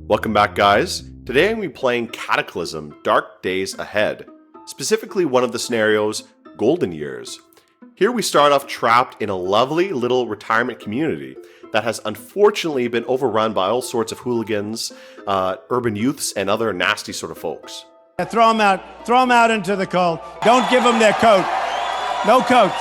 Welcome back, guys. Today I'm going to be playing Cataclysm, Dark Days Ahead. Specifically one of the scenarios, Golden Years. Here we start off trapped in a lovely little retirement community that has unfortunately been overrun by all sorts of hooligans, urban youths, and other nasty sort of folks. Throw them out into the cold. Don't give them their coat. No coats.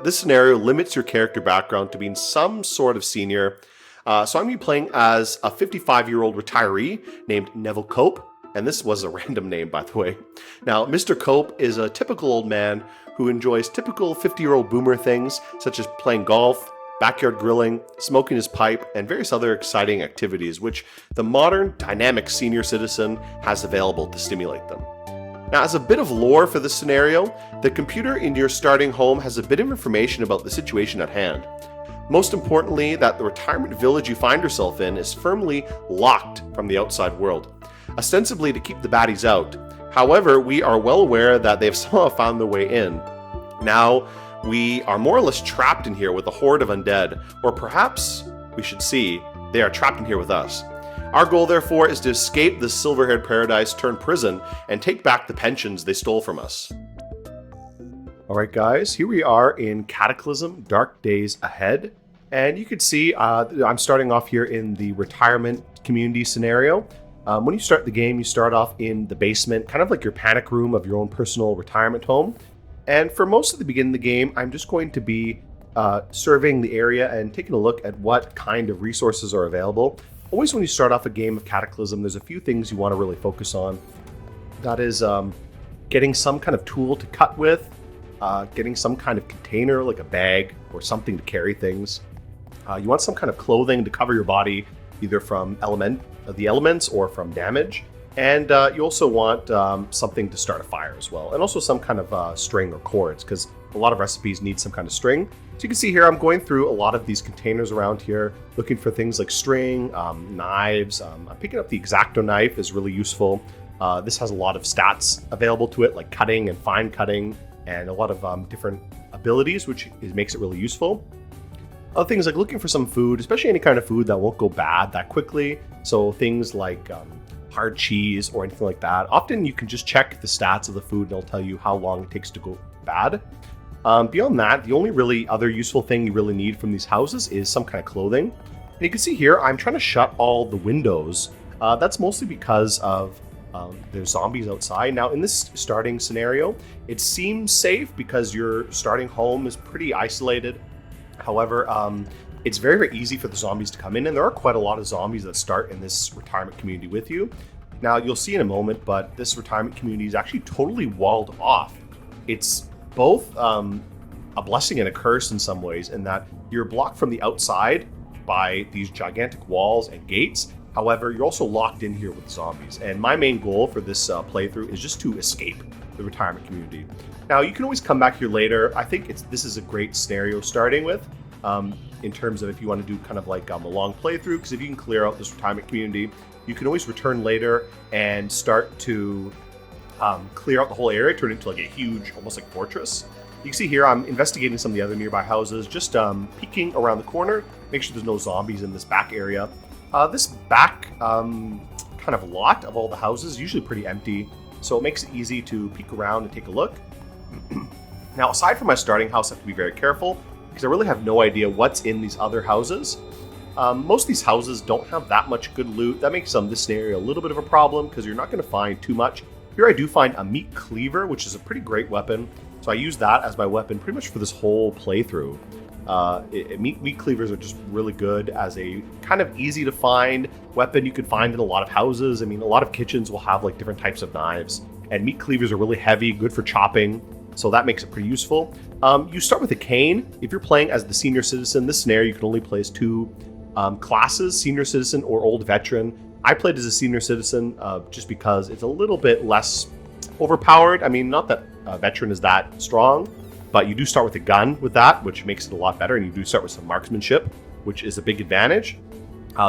This scenario limits your character background to being some sort of senior. So I'm going to be playing as a 55-year-old retiree named Neville Cope, and this was a random name, by the way. Now, Mr. Cope is a typical old man who enjoys typical 50-year-old boomer things, such as playing golf, backyard grilling, smoking his pipe, and various other exciting activities, which the modern, dynamic senior citizen has available to stimulate them. Now, as a bit of lore for this scenario, the computer in your starting home has a bit of information about the situation at hand. Most importantly, that the retirement village you find yourself in is firmly locked from the outside world, ostensibly to keep the baddies out. However, we are well aware that they've somehow found their way in. Now, we are more or less trapped in here with a horde of undead, or perhaps we should see they are trapped in here with us. Our goal, therefore, is to escape this silver-haired paradise turned prison and take back the pensions they stole from us. Alright guys, here we are in Cataclysm, Dark Days Ahead, and you can see I'm starting off here in the retirement community scenario. When you start the game, you start off in the basement, kind of like your panic room of your own personal retirement home. And for most of the beginning of the game, I'm just going to be surveying the area and taking a look at what kind of resources are available. Always when you start off a game of Cataclysm, there's a few things you want to really focus on. That is getting some kind of tool to cut with, getting some kind of container like a bag or something to carry things. You want some kind of clothing to cover your body, either from the elements or from damage. And you also want something to start a fire as well. And also some kind of string or cords, because a lot of recipes need some kind of string. So you can see here I'm going through a lot of these containers around here, looking for things like string, knives. I'm picking up the X-Acto knife is really useful. This has a lot of stats available to it, like cutting and fine cutting, and a lot of different abilities, which makes it really useful. Other things like looking for some food, especially any kind of food that won't go bad that quickly. So things like hard cheese or anything like that. Often you can just check the stats of the food and it'll tell you how long it takes to go bad. Beyond that, the only really other useful thing you really need from these houses is some kind of clothing. And you can see here, I'm trying to shut all the windows. That's mostly because of there's zombies outside. Now, in this starting scenario, it seems safe because your starting home is pretty isolated. However, it's very, very easy for the zombies to come in, and there are quite a lot of zombies that start in this retirement community with you. Now, you'll see in a moment, but this retirement community is actually totally walled off. It's both a blessing and a curse in some ways, in that you're blocked from the outside by these gigantic walls and gates. However, you're also locked in here with zombies. And my main goal for this playthrough is just to escape the retirement community. Now, you can always come back here later. I think this is a great scenario starting with, in terms of if you want to do kind of like a long playthrough, because if you can clear out this retirement community, you can always return later and start to clear out the whole area, turn it into like a huge, almost like fortress. You can see here I'm investigating some of the other nearby houses, just peeking around the corner, make sure there's no zombies in this back area. This back kind of lot of all the houses is usually pretty empty, so it makes it easy to peek around and take a look. Now, aside from my starting house, I have to be very careful because I really have no idea what's in these other houses. Most of these houses don't have that much good loot. That makes this scenario a little bit of a problem because you're not going to find too much. Here I do find a meat cleaver, which is a pretty great weapon. So I use that as my weapon pretty much for this whole playthrough. Meat cleavers are just really good as a kind of easy to find weapon you can find in a lot of houses. I mean, a lot of kitchens will have like different types of knives, and meat cleavers are really heavy, good for chopping. So that makes it pretty useful. You start with a cane. If you're playing as the senior citizen, this scenario you can only play as two classes, senior citizen or old veteran. I played as a senior citizen just because it's a little bit less overpowered. I mean, not that a veteran is that strong, but you do start with a gun with that, which makes it a lot better, and you do start with some marksmanship, which is a big advantage.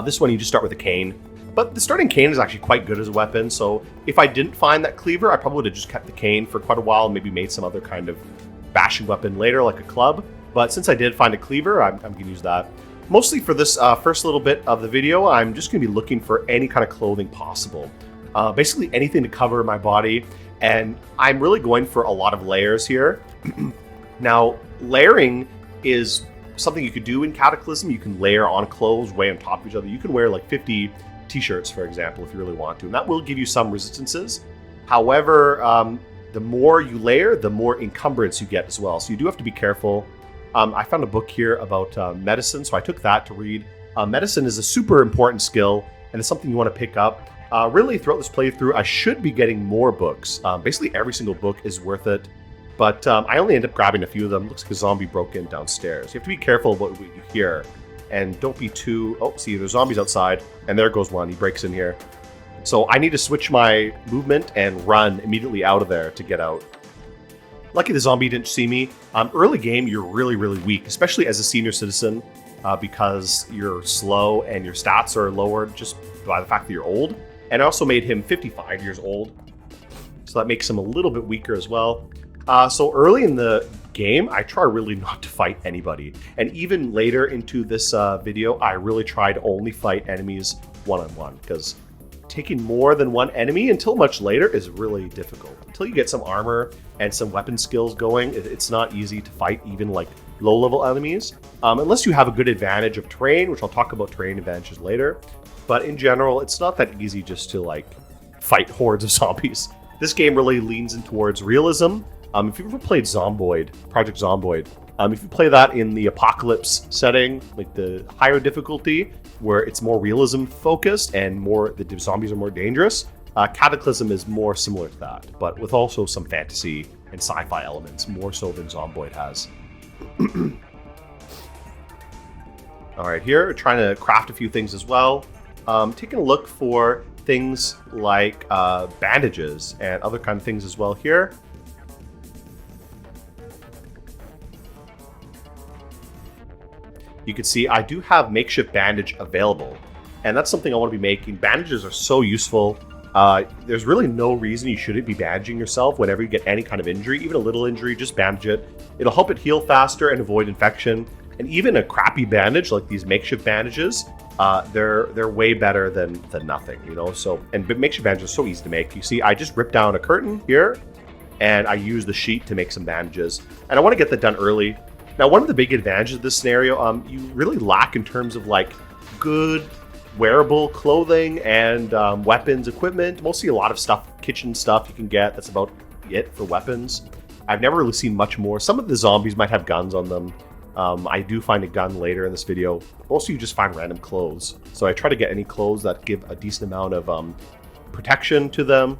This one, you just start with a cane. But the starting cane is actually quite good as a weapon, so if I didn't find that cleaver, I probably would have just kept the cane for quite a while and maybe made some other kind of bashing weapon later, like a club. But since I did find a cleaver, I'm going to use that. Mostly for this first little bit of the video, I'm just going to be looking for any kind of clothing possible. Basically anything to cover my body, and I'm really going for a lot of layers here. Now, layering is something you could do in Cataclysm. You can layer on clothes way on top of each other. You can wear like 50 t-shirts, for example, if you really want to, and that will give you some resistances. However, the more you layer, the more encumbrance you get as well. So you do have to be careful. I found a book here about medicine, so I took that to read. Medicine is a super important skill, and it's something you want to pick up. Really, throughout this playthrough, I should be getting more books. Basically, every single book is worth it. But I only end up grabbing a few of them. Looks like a zombie broke in downstairs. You have to be careful about what you hear. And don't be too... Oh, see, there's zombies outside. And there goes one. He breaks in here. So I need to switch my movement and run immediately out of there to get out. Lucky the zombie didn't see me. Early game, you're really, really weak, especially as a senior citizen, because you're slow and your stats are lowered just by the fact that you're old. And I also made him 55 years old. So that makes him a little bit weaker as well. So early in the game, I try really not to fight anybody. And even later into this video, I really try to only fight enemies one-on-one, because taking more than one enemy until much later is really difficult. Until you get some armor and some weapon skills going, it's not easy to fight even like low-level enemies. Unless you have a good advantage of terrain, which I'll talk about terrain advantages later. But in general, it's not that easy just to like fight hordes of zombies. This game really leans in towards realism. If you've ever played Zomboid, Project Zomboid, if you play that in the apocalypse setting, like the higher difficulty, where it's more realism focused and more the zombies are more dangerous, Cataclysm is more similar to that, but with also some fantasy and sci-fi elements, more so than Zomboid has. All right, here, trying to craft a few things as well. Taking a look for things like bandages and other kind of things as well here. You can see I do have makeshift bandage available, and that's something I want to be making. Bandages are so useful. There's really no reason you shouldn't be bandaging yourself whenever you get any kind of injury, even a little injury, just bandage it. It'll help it heal faster and avoid infection. And even a crappy bandage like these makeshift bandages, they're way better than nothing, you know. So, and makeshift bandages are so easy to make. You see, I just ripped down a curtain here, and I use the sheet to make some bandages. And I want to get that done early. Now, one of the big advantages of this scenario, you really lack in terms of like good wearable clothing and weapons, equipment. Mostly a lot of stuff, kitchen stuff you can get. That's about it for weapons. I've never really seen much more. Some of the zombies might have guns on them. I do find a gun later in this video. Mostly you just find random clothes. So I try to get any clothes that give a decent amount of protection to them.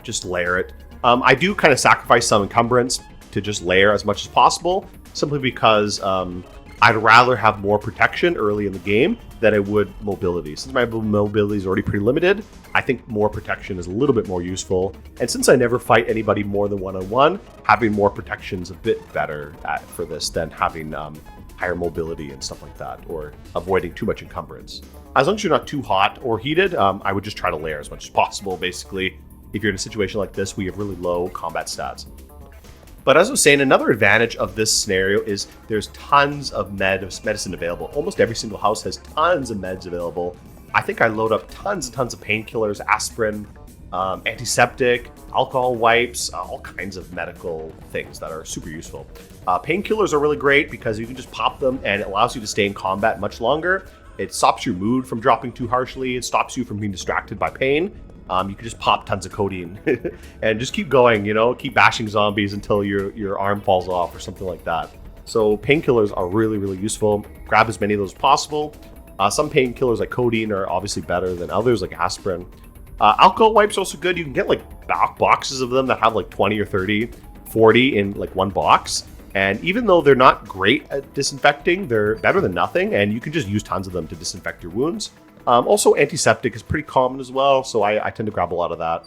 Just layer it. I do kind of sacrifice some encumbrance to just layer as much as possible, simply because I'd rather have more protection early in the game than I would mobility. Since my mobility is already pretty limited, I think more protection is a little bit more useful. And since I never fight anybody more than one-on-one, having more protection is a bit better for this than having higher mobility and stuff like that, or avoiding too much encumbrance. As long as you're not too hot or heated, I would just try to layer as much as possible, basically, if you're in a situation like this where you have really low combat stats. But as I was saying, another advantage of this scenario is there's tons of medicine available. Almost every single house has tons of meds available. I think I load up tons and tons of painkillers, aspirin, antiseptic, alcohol wipes, all kinds of medical things that are super useful. Painkillers are really great because you can just pop them and it allows you to stay in combat much longer. It stops your mood from dropping too harshly. It stops you from being distracted by pain. You can just pop tons of codeine and just keep going, you know, keep bashing zombies until your arm falls off or something like that. So painkillers are really, really useful. Grab as many of those as possible. Some painkillers like codeine are obviously better than others, like aspirin. Alcohol wipes are also good. You can get like boxes of them that have like 20 or 30, 40 in like one box. And even though they're not great at disinfecting, they're better than nothing. And you can just use tons of them to disinfect your wounds. Also, antiseptic is pretty common as well, so I tend to grab a lot of that.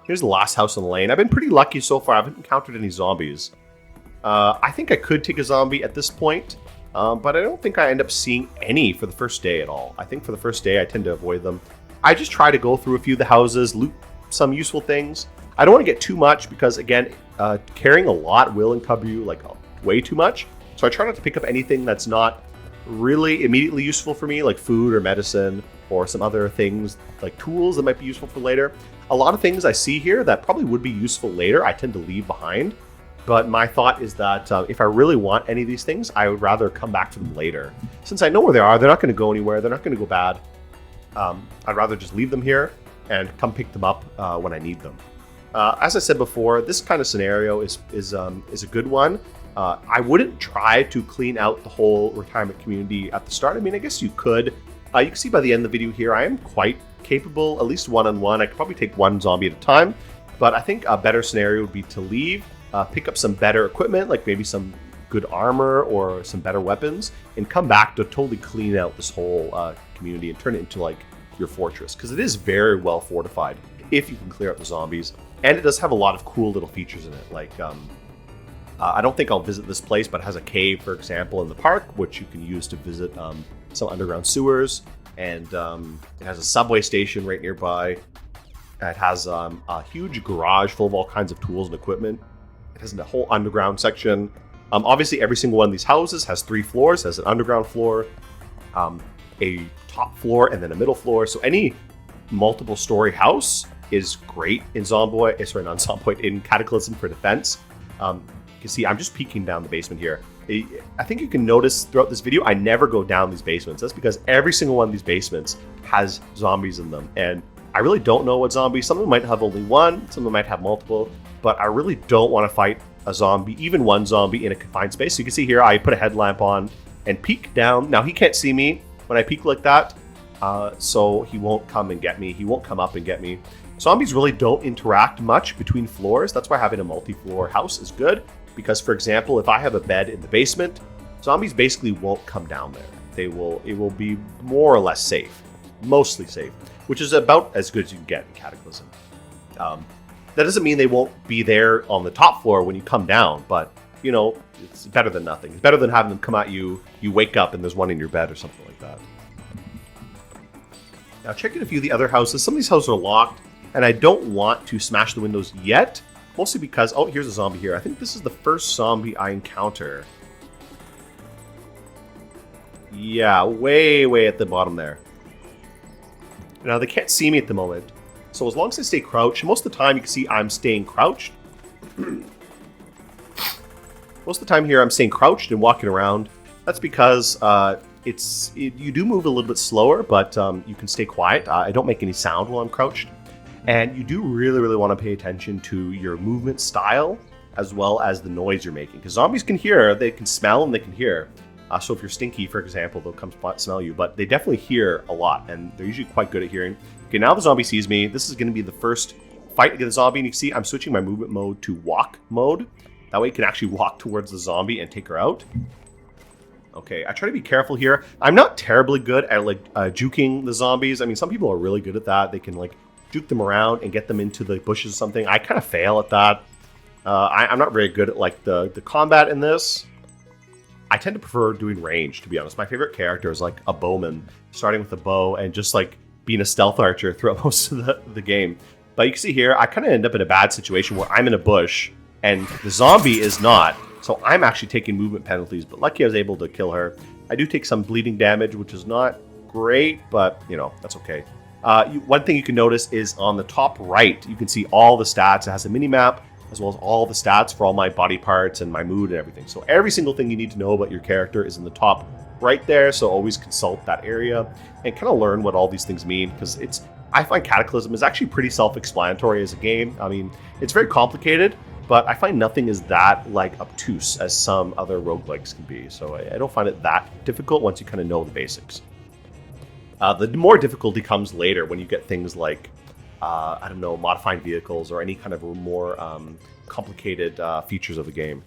Here's the last house on the lane. I've been pretty lucky so far. I haven't encountered any zombies. I think I could take a zombie at this point, but I don't think I end up seeing any for the first day at all. I think for the first day, I tend to avoid them. I just try to go through a few of the houses, loot some useful things. I don't want to get too much because, again, carrying a lot will encumber you like way too much. So I try not to pick up anything that's not really immediately useful for me, like food or medicine or some other things like tools that might be useful for later. A lot of things I see here that probably would be useful later, I tend to leave behind. But my thought is that if I really want any of these things, I would rather come back to them later. Since I know where they are, they're not going to go anywhere, they're not going to go bad. I'd rather just leave them here and come pick them up when I need them. As I said before, this kind of scenario is a good one. I wouldn't try to clean out the whole retirement community at the start. I mean, I guess you could. You can see by the end of the video here, I am quite capable, at least one-on-one. I could probably take one zombie at a time. But I think a better scenario would be to leave, pick up some better equipment, like maybe some good armor or some better weapons, and come back to totally clean out this whole community and turn it into like your fortress, because it is very well fortified if you can clear out the zombies. And it does have a lot of cool little features in it, like I don't think I'll visit this place, but it has a cave, for example, in the park, which you can use to visit some underground sewers, and it has a subway station right nearby. It has a huge garage full of all kinds of tools and equipment. It has a whole underground section. Obviously, every single one of these houses has 3 floors. It has an underground floor, a top floor, and then a middle floor. So any multiple story house is great in in Cataclysm for defense. You can see I'm just peeking down the basement here. I think you can notice throughout this video, I never go down these basements. That's because every single one of these basements has zombies in them. And I really don't know what zombies. Some of them might have only one, some of them might have multiple, but I really don't want to fight a zombie, even one zombie in a confined space. So you can see here, I put a headlamp on and peek down. Now he can't see me when I peek like that, so he won't come and get me. He won't come up and get me. Zombies really don't interact much between floors. That's why having a multi-floor house is good. Because, for example, if I have a bed in the basement, zombies basically won't come down there. It will be more or less safe, mostly safe, which is about as good as you can get in Cataclysm. That doesn't mean they won't be there on the top floor when you come down, but you know, it's better than nothing. It's better than having them come at you. You wake up and there's one in your bed or something like that. Now, checking a few of the other houses. Some of these houses are locked, and I don't want to smash the windows yet. Mostly because, oh, here's a zombie here. I think this is the first zombie I encounter. Yeah, way at the bottom there. Now, they can't see me at the moment. So as long as I stay crouched, most of the time you can see I'm staying crouched. Most of the time here I'm staying crouched and walking around. That's because you do move a little bit slower, but you can stay quiet. I don't make any sound while I'm crouched. And you do really want to pay attention to your movement style as well as the noise you're making. Because zombies can hear, they can smell, and they can hear. So if you're stinky, for example, they'll come smell you. But they definitely hear a lot, and they're usually quite good at hearing. Okay, now the zombie sees me. This is going to be the first fight against the zombie. And you can see I'm switching my movement mode to walk mode. That way you can actually walk towards the zombie and take her out. Okay, I try to be careful here. I'm not terribly good at juking the zombies. I mean, some people are really good at that. They can juke them around and get them into the bushes or something. I kind of fail at that. I'm not very good at the combat in this. I tend to prefer doing range, to be honest. My favorite character is like a bowman, starting with a bow and just being a stealth archer throughout most of the game. But you can see here, I kind of end up in a bad situation where I'm in a bush and the zombie is not. So I'm actually taking movement penalties, but lucky I was able to kill her. I do take some bleeding damage, which is not great, but you know, that's okay. One thing you can notice is on the top right, you can see all the stats. It has a mini map as well as all the stats for all my body parts and my mood and everything. So every single thing you need to know about your character is in the top right there. So always consult that area and kind of learn what all these things mean, because I find Cataclysm is actually pretty self-explanatory as a game. I mean, it's very complicated, but I find nothing is that obtuse as some other roguelikes can be. So I don't find it that difficult once you kind of know the basics. The more difficulty comes later when you get things like, I don't know, modifying vehicles or any kind of more complicated features of the game.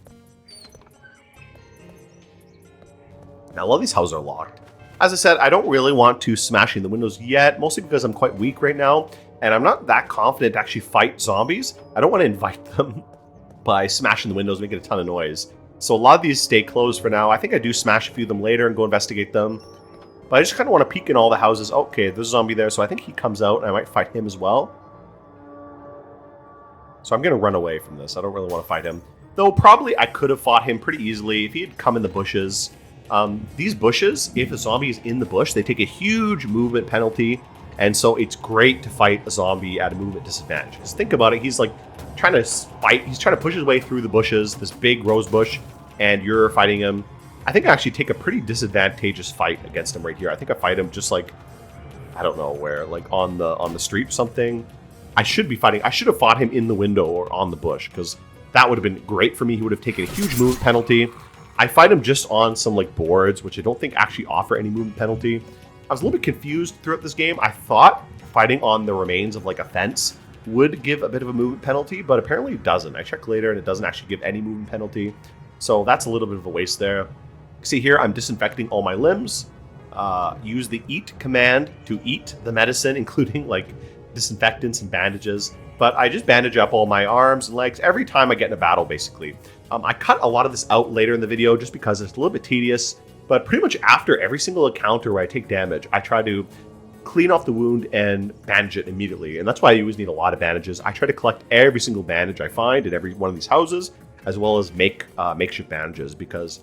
Now, a lot of these houses are locked. As I said, I don't really want to smash in the windows yet, mostly because I'm quite weak right now, and I'm not that confident to actually fight zombies. I don't want to invite them by smashing the windows, making a ton of noise. So a lot of these stay closed for now. I think I do smash a few of them later and go investigate them. But I just kind of want to peek in all the houses. Okay, there's a zombie there, so I think he comes out, and I might fight him as well. So I'm going to run away from this. I don't really want to fight him. Though probably I could have fought him pretty easily if he had come in the bushes. These bushes, if a zombie is in the bush, they take a huge movement penalty. And so it's great to fight a zombie at a movement disadvantage. Because think about it, he's like trying to fight, he's trying to push his way through the bushes, this big rose bush, and you're fighting him. I think I actually take a pretty disadvantageous fight against him right here. I think I fight him just like, I don't know where, like on the street or something. I should have fought him in the window or on the bush, because that would have been great for me. He would have taken a huge movement penalty. I fight him just on some like boards, which I don't think actually offer any movement penalty. I was a little bit confused throughout this game. I thought fighting on the remains of like a fence would give a bit of a movement penalty, but apparently it doesn't. I checked later and it doesn't actually give any movement penalty. So that's a little bit of a waste there. See here, I'm disinfecting all my limbs. Use the eat command to eat the medicine, including like disinfectants and bandages. But I just bandage up all my arms and legs every time I get in a battle, basically. I cut a lot of this out later in the video just because it's a little bit tedious. But pretty much after every single encounter where I take damage, I try to clean off the wound and bandage it immediately. And that's why I always need a lot of bandages. I try to collect every single bandage I find in every one of these houses, as well as make makeshift bandages. Because,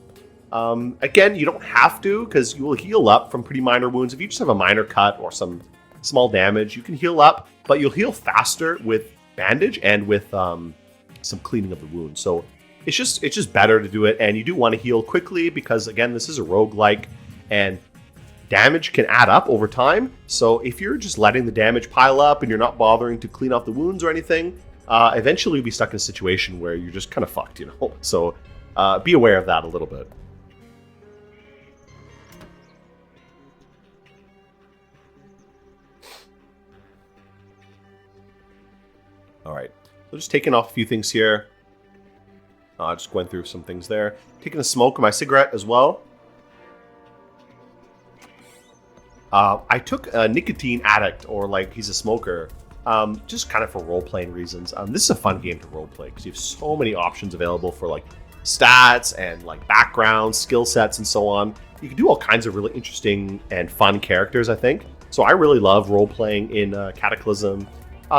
again, you don't have to, because you will heal up from pretty minor wounds. If you just have a minor cut or some small damage, you can heal up, but you'll heal faster with bandage and with some cleaning of the wound. So it's just better to do it, and you do want to heal quickly because, again, this is a roguelike, and damage can add up over time. So if you're just letting the damage pile up and you're not bothering to clean off the wounds or anything, eventually you'll be stuck in a situation where you're just kind of fucked, you know? So be aware of that a little bit. All right, so just taking off a few things here. Just going through some things there. Taking a smoke of my cigarette as well. I took a nicotine addict, or like he's a smoker, just kind of for role-playing reasons. This is a fun game to role-play because you have so many options available for like stats and like backgrounds, skill sets, and so on. You can do all kinds of really interesting and fun characters, I think. So I really love role-playing in Cataclysm.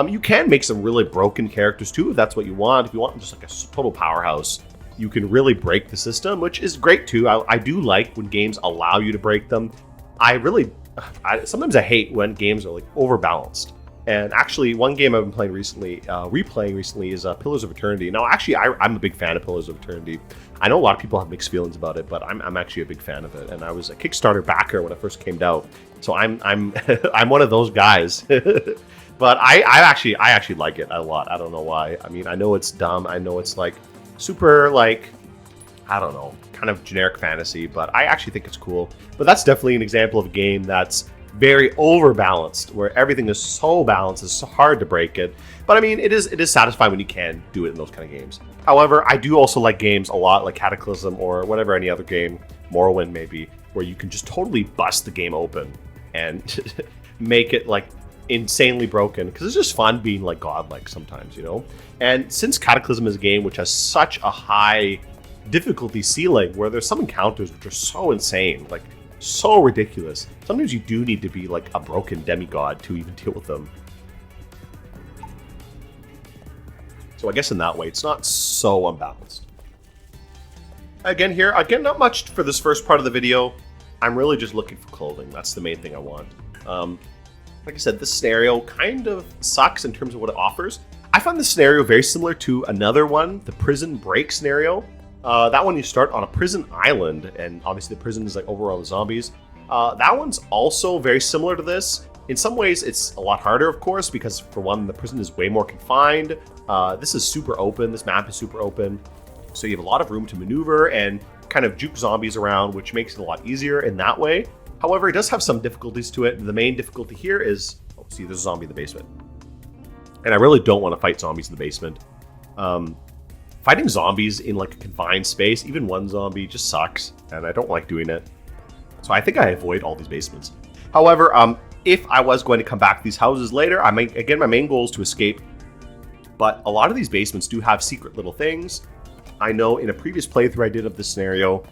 You can make some really broken characters too, if that's what you want. If you want just like a total powerhouse, you can really break the system, which is great too. I do like when games allow you to break them. Sometimes I hate when games are like overbalanced. And actually, one game I've been playing recently, replaying recently, is Pillars of Eternity. Now, actually, I'm a big fan of Pillars of Eternity. I know a lot of people have mixed feelings about it, but I'm actually a big fan of it. And I was a Kickstarter backer when it first came out, so I'm I'm one of those guys. But I actually like it a lot. I don't know why. I mean, I know it's dumb. I know it's like super like, I don't know, kind of generic fantasy, but I actually think it's cool. But that's definitely an example of a game that's very overbalanced, where everything is so balanced, it's so hard to break it. But I mean, it is satisfying when you can do it in those kind of games. However, I do also like games a lot, like Cataclysm or whatever, any other game, Morrowind maybe, where you can just totally bust the game open and make it like insanely broken, because it's just fun being like godlike sometimes, you know. And since Cataclysm is a game which has such a high difficulty ceiling, where there's some encounters which are so insane, like so ridiculous, sometimes you do need to be like a broken demigod to even deal with them. So I guess in that way it's not so unbalanced. Again, not much for this first part of the video. I'm really just looking for clothing. That's the main thing I want. Like I said, this scenario kind of sucks in terms of what it offers. I find this scenario very similar to another one, the prison break scenario. That one you start on a prison island, and obviously the prison is like over all the zombies. That one's also very similar to this. In some ways, it's a lot harder, of course, because for one, the prison is way more confined. This is super open. This map is super open. So you have a lot of room to maneuver and kind of juke zombies around, which makes it a lot easier in that way. However, it does have some difficulties to it. The main difficulty here is, oh, see, there's a zombie in the basement. And I really don't want to fight zombies in the basement. Fighting zombies in like a confined space, even one zombie, just sucks. And I don't like doing it. So I think I avoid all these basements. However, if I was going to come back to these houses later, again, my main goal is to escape. But a lot of these basements do have secret little things. I know in a previous playthrough I did of this scenario,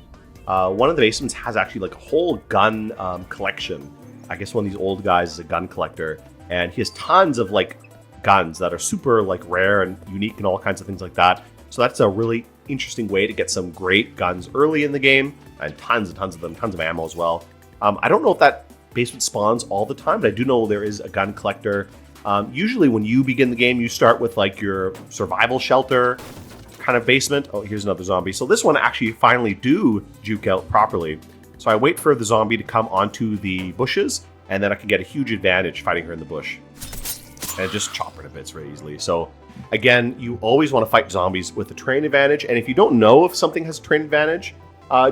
one of the basements has actually like a whole gun collection. I guess one of these old guys is a gun collector, and he has tons of like guns that are super like rare and unique and all kinds of things like that. So that's a really interesting way to get some great guns early in the game, and tons of them, tons of ammo as well. I don't know if that basement spawns all the time, but I do know there is a gun collector. Usually when you begin the game, you start with like your survival shelter kind of basement. Oh, here's another zombie. So this one actually finally do juke out properly. So I wait for the zombie to come onto the bushes, and then I can get a huge advantage fighting her in the bush. And just chop her to bits very easily. So again, you always want to fight zombies with the terrain advantage. And if you don't know if something has a terrain advantage,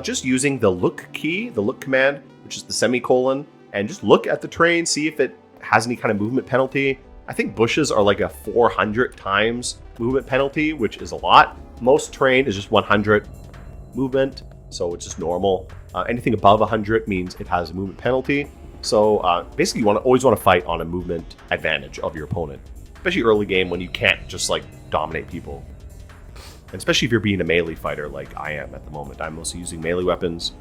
just using the look key, the look command, which is the semicolon, and just look at the terrain, see if it has any kind of movement penalty. I think bushes are like a 400 times movement penalty, which is a lot. Most terrain is just 100 movement, so it's just normal. Anything above 100 means it has a movement penalty. So basically, you always want to fight on a movement advantage of your opponent, especially early game when you can't just like dominate people. And especially if you're being a melee fighter like I am at the moment. I'm mostly using melee weapons.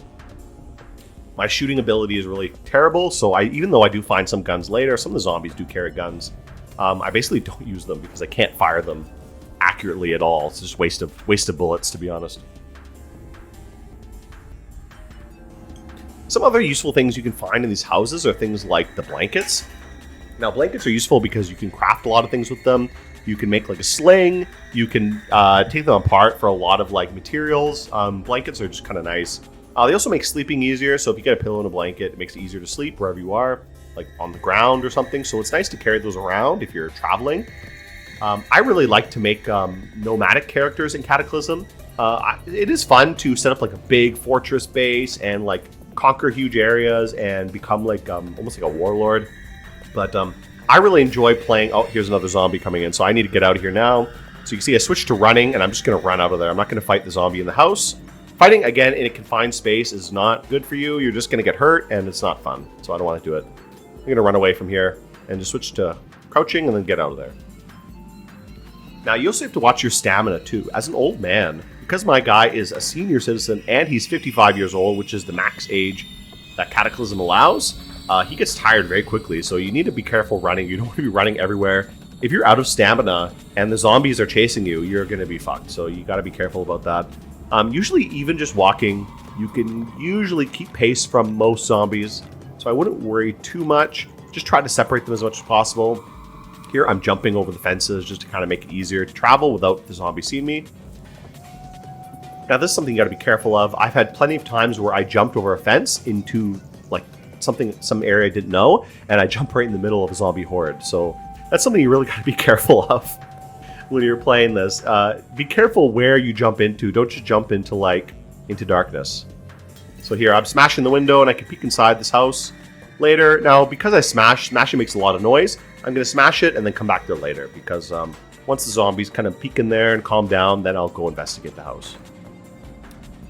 My shooting ability is really terrible, so even though I do find some guns later, some of the zombies do carry guns. I basically don't use them because I can't fire them accurately at all. It's just waste of bullets, to be honest. Some other useful things you can find in these houses are things like the blankets. Now, blankets are useful because you can craft a lot of things with them. You can make like a sling. You can take them apart for a lot of like materials. Blankets are just kind of nice. They also make sleeping easier. So if you get a pillow and a blanket, it makes it easier to sleep wherever you are, like on the ground or something. So it's nice to carry those around if you're traveling. I really like to make nomadic characters in Cataclysm. It is fun to set up like a big fortress base and like conquer huge areas and become like almost like a warlord. But I really enjoy playing. Oh, here's another zombie coming in, so I need to get out of here now. So you can see I switched to running, and I'm just going to run out of there. I'm not going to fight the zombie in the house. Fighting, again, in a confined space is not good for you. You're just going to get hurt, and it's not fun. So I don't want to do it. I'm going to run away from here and just switch to crouching and then get out of there. Now, you also have to watch your stamina, too. As an old man, because my guy is a senior citizen and he's 55 years old, which is the max age that Cataclysm allows, he gets tired very quickly. So you need to be careful running. You don't want to be running everywhere. If you're out of stamina and the zombies are chasing you, you're going to be fucked. So you got to be careful about that. Usually, even just walking, you can usually keep pace from most zombies. So I wouldn't worry too much. Just try to separate them as much as possible. Here, I'm jumping over the fences just to kind of make it easier to travel without the zombie seeing me. Now, this is something you got to be careful of. I've had plenty of times where I jumped over a fence into like some area I didn't know, and I jump right in the middle of a zombie horde. So that's something you really got to be careful of when you're playing this. Be careful where you jump into. Don't just jump into darkness. So here, I'm smashing the window, and I can peek inside this house later. Now, because I smashing makes a lot of noise, I'm going to smash it and then come back there later, because once the zombies kind of peek in there and calm down, then I'll go investigate the house.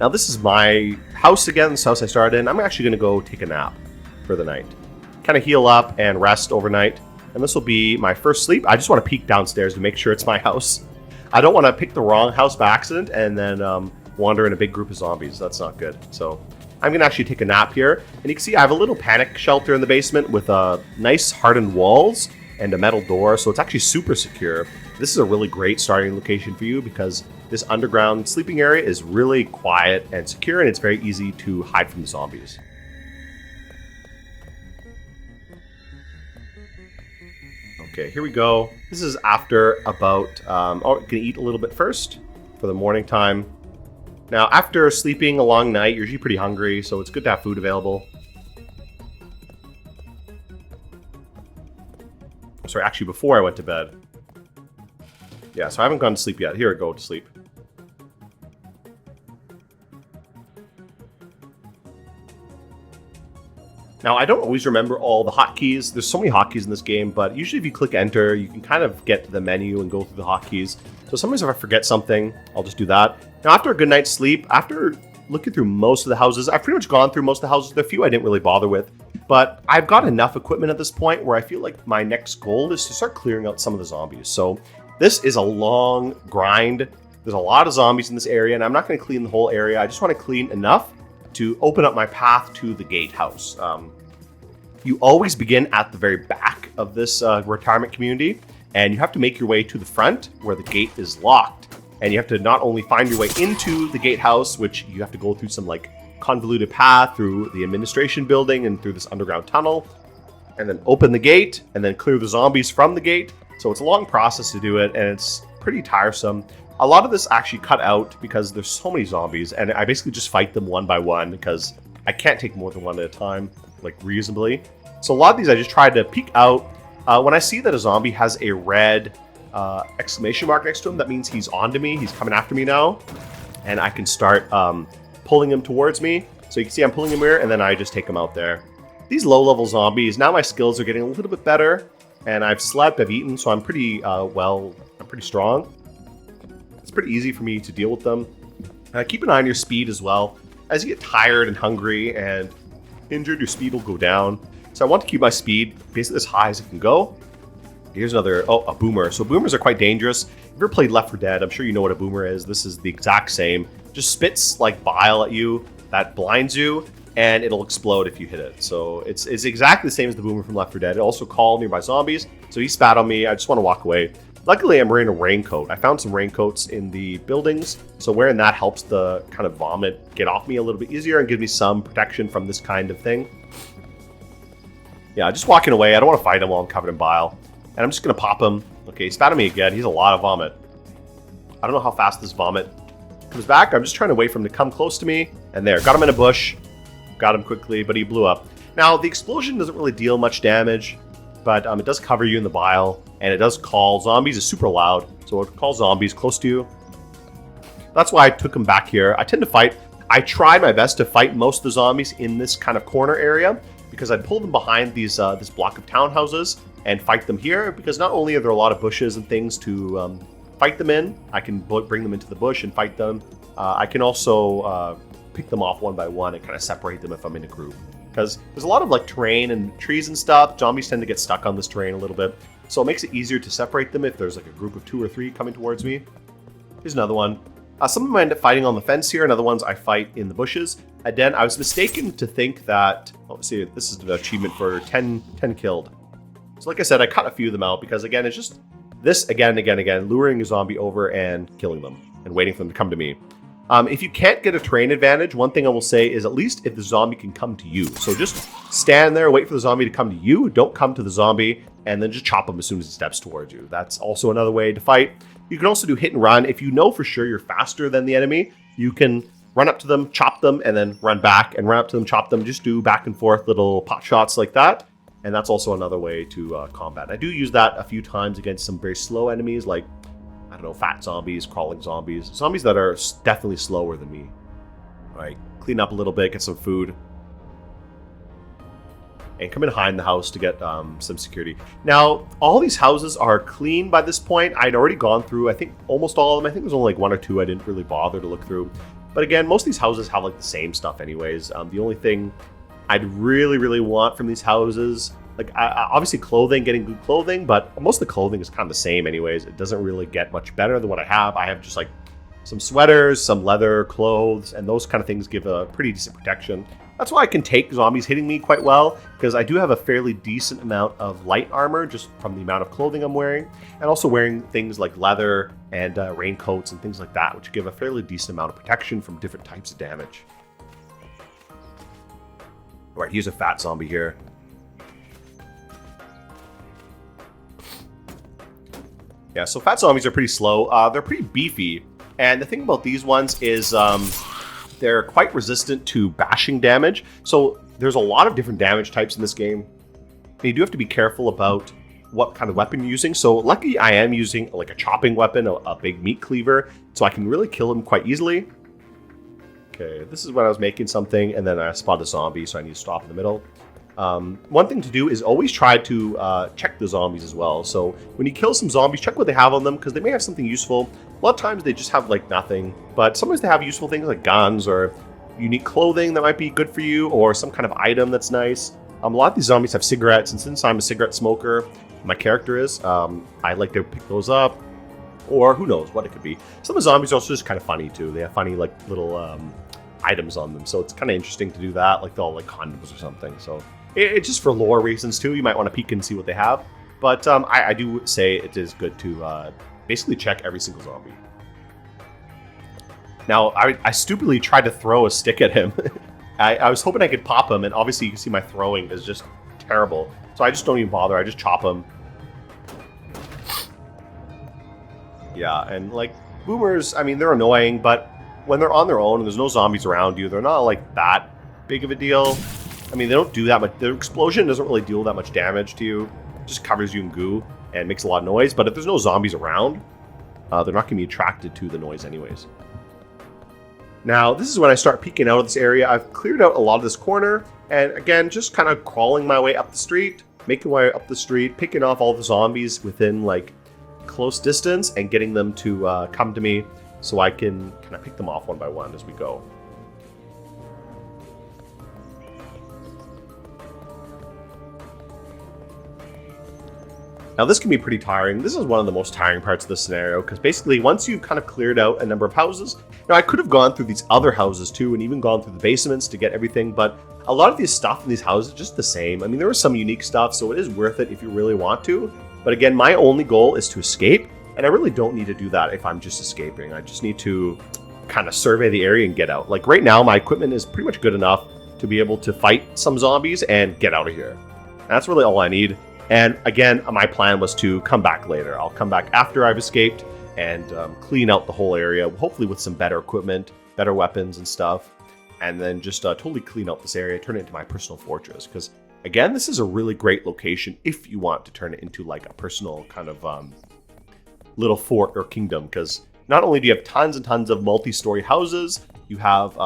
Now, this is my house again, this house I started in. I'm actually going to go take a nap for the night. Kind of heal up and rest overnight. And this will be my first sleep. I just want to peek downstairs to make sure it's my house. I don't want to pick the wrong house by accident and then wander in a big group of zombies. That's not good. So I'm going to actually take a nap here. And you can see I have a little panic shelter in the basement with nice hardened walls and a metal door. So it's actually super secure. This is a really great starting location for you because this underground sleeping area is really quiet and secure, and it's very easy to hide from the zombies. Okay, here we go. This is after about, gonna eat a little bit first for the morning time. Now, after sleeping a long night, you're usually pretty hungry, so it's good to have food available. Sorry, actually, before I went to bed. Yeah, so I haven't gone to sleep yet. Here I go to sleep. Now, I don't always remember all the hotkeys. There's so many hotkeys in this game, but usually if you click enter, you can kind of get to the menu and go through the hotkeys. So sometimes if I forget something, I'll just do that. Now, after a good night's sleep, after looking through most of the houses, I've pretty much gone through most of the houses. There are a few I didn't really bother with, but I've got enough equipment at this point where I feel like my next goal is to start clearing out some of the zombies. So this is a long grind. There's a lot of zombies in this area, and I'm not going to clean the whole area. I just want to clean enough to open up my path to the gatehouse. You always begin at the very back of this retirement community, and you have to make your way to the front where the gate is locked. and you have to not only find your way into the gatehouse, which you have to go through some like convoluted path through the administration building and through this underground tunnel, and then open the gate, and then clear the zombies from the gate. So it's a long process to do it, and it's pretty tiresome. A lot of this actually cut out because there's so many zombies, and I basically just fight them one by one because I can't take more than one at a time, like reasonably. So a lot of these I just tried to peek out. When I see that a zombie has a red exclamation mark next to him, that means he's onto me, he's coming after me now, and I can start pulling him towards me. So you can see I'm pulling him here, and then I just take him out there. These low-level zombies, now my skills are getting a little bit better, and I've slept, I've eaten, so I'm pretty I'm pretty strong. It's pretty easy for me to deal with them. Keep an eye on your speed as well. As you get tired and hungry and injured, your speed will go down. So I want to keep my speed basically as high as it can go. Here's another, a boomer. So boomers are quite dangerous. If you've ever played Left 4 Dead, I'm sure you know what a boomer is. This is the exact same. Just spits like bile at you that blinds you, and it'll explode if you hit it. So it's exactly the same as the boomer from Left 4 Dead. It also called nearby zombies. So he spat on me. I just want to walk away. Luckily, I'm wearing a raincoat. I found some raincoats in the buildings, so wearing that helps the kind of vomit get off me a little bit easier and give me some protection from this kind of thing. Yeah, just walking away. I don't want to fight him while I'm covered in bile. And I'm just going to pop him. Okay, he spat on me again. He's a lot of vomit. I don't know how fast this vomit comes back. I'm just trying to wait for him to come close to me. And there, got him in a bush. Got him quickly, but he blew up. Now, the explosion doesn't really deal much damage, but it does cover you in the bile. And it does call zombies. It's super loud, so it calls zombies close to you. That's why I took him back here. I tend to fight. I tried my best to fight most of the zombies in this kind of corner area because I'd pull them behind these this block of townhouses and fight them here, because not only are there a lot of bushes and things to fight them in, I can bring them into the bush and fight them. I can also pick them off one by one and kind of separate them if I'm in a group. Because there's a lot of like terrain and trees and stuff. Zombies tend to get stuck on this terrain a little bit. So it makes it easier to separate them if there's like a group of 2 or 3 coming towards me. Here's another one. Some of them I end up fighting on the fence here, and other ones I fight in the bushes. Again, I was mistaken to think that, let's see, this is the achievement for 10 killed. So like I said, I cut a few of them out because again, it's just this again, luring a zombie over and killing them and waiting for them to come to me. If you can't get a terrain advantage, one thing I will say is at least if the zombie can come to you. So just stand there, wait for the zombie to come to you, don't come to the zombie, and then just chop him as soon as he steps towards you. That's also another way to fight. You can also do hit and run. If you know for sure you're faster than the enemy, you can run up to them, chop them, and then run back, and run up to them, chop them. Just do back and forth little pot shots like that. And that's also another way to combat. I do use that a few times against some very slow enemies, like, I don't know, fat zombies, crawling zombies. Zombies that are definitely slower than me. All right, clean up a little bit, get some food. And come in behind the house to get some security. Now, all these houses are clean by this point. I'd already gone through, I think, almost all of them. I think there's only like 1 or 2 I didn't really bother to look through. But again, most of these houses have like the same stuff anyways. The only thing I'd really want from these houses, like obviously clothing, getting good clothing, but most of the clothing is kind of the same anyways. It doesn't really get much better than what I have. I have just like some sweaters, some leather clothes, and those kind of things give a pretty decent protection. That's why I can take zombies hitting me quite well, because I do have a fairly decent amount of light armor just from the amount of clothing I'm wearing, and also wearing things like leather and raincoats and things like that, which give a fairly decent amount of protection from different types of damage. All right, here's a fat zombie here. Yeah, so fat zombies are pretty slow. They're pretty beefy, and the thing about these ones is they're quite resistant to bashing damage. So there's a lot of different damage types in this game, and you do have to be careful about what kind of weapon you're using. So lucky I am using like a chopping weapon, a big meat cleaver, so I can really kill him quite easily. Okay, this is when I was making something, and then I spotted a zombie, so I need to stop in the middle. One thing to do is always try to check the zombies as well. So when you kill some zombies, check what they have on them, because they may have something useful. A lot of times they just have like nothing, but sometimes they have useful things like guns or unique clothing that might be good for you, or some kind of item that's nice. A lot of these zombies have cigarettes, and since I'm a cigarette smoker, my character is, I like to pick those up, or who knows what it could be. Some of the zombies are also just kind of funny too. They have funny like little items on them, so it's kind of interesting to do that, like they're all like condoms or something. So it's just for lore reasons too. You might want to peek and see what they have, but I do say it is good to basically check every single zombie. Now, I stupidly tried to throw a stick at him. I was hoping I could pop him, and obviously you can see my throwing is just terrible. So I just don't even bother. I just chop him. Yeah, and like boomers, I mean, they're annoying, but when they're on their own and there's no zombies around you, they're not like that big of a deal. I mean, they don't do that much. Their explosion doesn't really deal that much damage to you. It just covers you in goo and makes a lot of noise. But if there's no zombies around, they're not going to be attracted to the noise anyways. Now, this is when I start peeking out of this area. I've cleared out a lot of this corner. And again, just kind of crawling my way up the street, making my way up the street, picking off all the zombies within like close distance and getting them to come to me so I can kind of pick them off one by one as we go. Now this can be pretty tiring. This is one of the most tiring parts of the scenario because basically once you've kind of cleared out a number of houses, now I could have gone through these other houses too and even gone through the basements to get everything, but a lot of these stuff in these houses is just the same. I mean, there was some unique stuff, so it is worth it if you really want to. But again, my only goal is to escape, and I really don't need to do that if I'm just escaping. I just need to kind of survey the area and get out. Like right now, my equipment is pretty much good enough to be able to fight some zombies and get out of here. That's really all I need. And again, my plan was to come back later. I'll come back after I've escaped and clean out the whole area, hopefully with some better equipment, better weapons and stuff. And then just totally clean out this area, turn it into my personal fortress. Because again, this is a really great location if you want to turn it into like a personal kind of little fort or kingdom. Because not only do you have tons and tons of multi-story houses, you have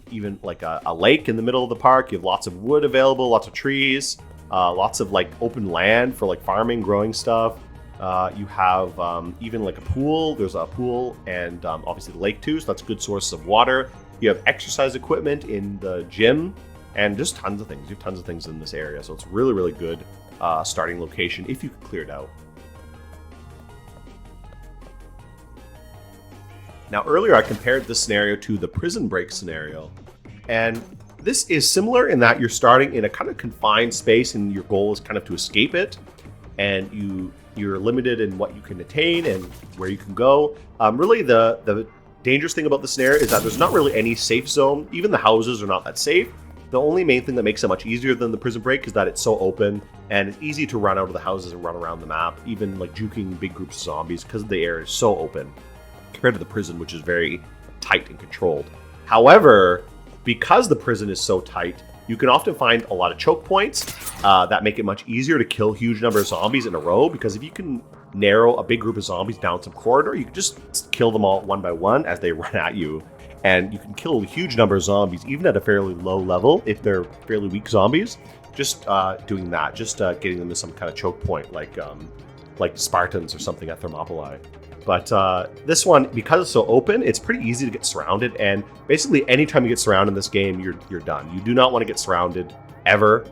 even like a lake in the middle of the park. You have lots of wood available, lots of trees. Lots of like open land for like farming, growing stuff. You have even like a pool. There's a pool and obviously the lake too, so that's a good source of water. You have exercise equipment in the gym and just tons of things. You have tons of things in this area, so it's really, really good starting location if you can clear it out. Now earlier I compared this scenario to the prison break scenario, and this is similar in that you're starting in a kind of confined space and your goal is kind of to escape it, and you're limited in what you can attain and where you can go. Really the dangerous thing about the scenario is that there's not really any safe zone. Even the houses are not that safe. The only main thing that makes it much easier than the prison break is that it's so open and it's easy to run out of the houses and run around the map, even like juking big groups of zombies because the area is so open compared to the prison, which is very tight and controlled. However, because the prison is so tight, you can often find a lot of choke points that make it much easier to kill huge number of zombies in a row, because if you can narrow a big group of zombies down some corridor, you can just kill them all one by one as they run at you. And you can kill a huge number of zombies, even at a fairly low level, if they're fairly weak zombies. Just doing that, just getting them to some kind of choke point, like Spartans or something at Thermopylae. But this one, because it's so open, it's pretty easy to get surrounded. And basically, anytime you get surrounded in this game, you're done. You do not want to get surrounded ever.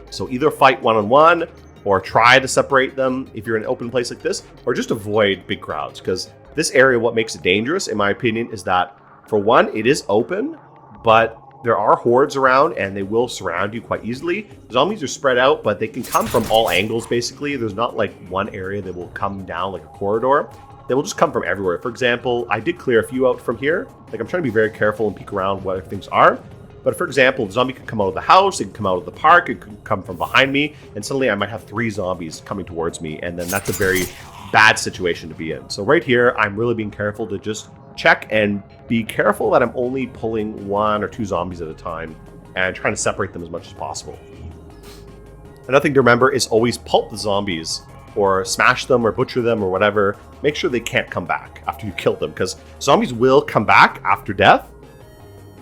So either fight one-on-one, or try to separate them if you're in an open place like this, or just avoid big crowds. Because this area, what makes it dangerous, in my opinion, is that, for one, it is open, but there are hordes around and they will surround you quite easily. Zombies are spread out, but they can come from all angles, basically. There's not like one area that will come down like a corridor. They will just come from everywhere. For example, I did clear a few out from here. Like, I'm trying to be very careful and peek around where things are. But for example, the zombie could come out of the house, it could come out of the park, it could come from behind me, and suddenly I might have 3 zombies coming towards me, and then that's a very bad situation to be in. So right here, I'm really being careful to just check and be careful that I'm only pulling 1 or 2 zombies at a time and trying to separate them as much as possible. Another thing to remember is always pulp the zombies, or smash them or butcher them or whatever. Make sure they can't come back after you kill them, because zombies will come back after death.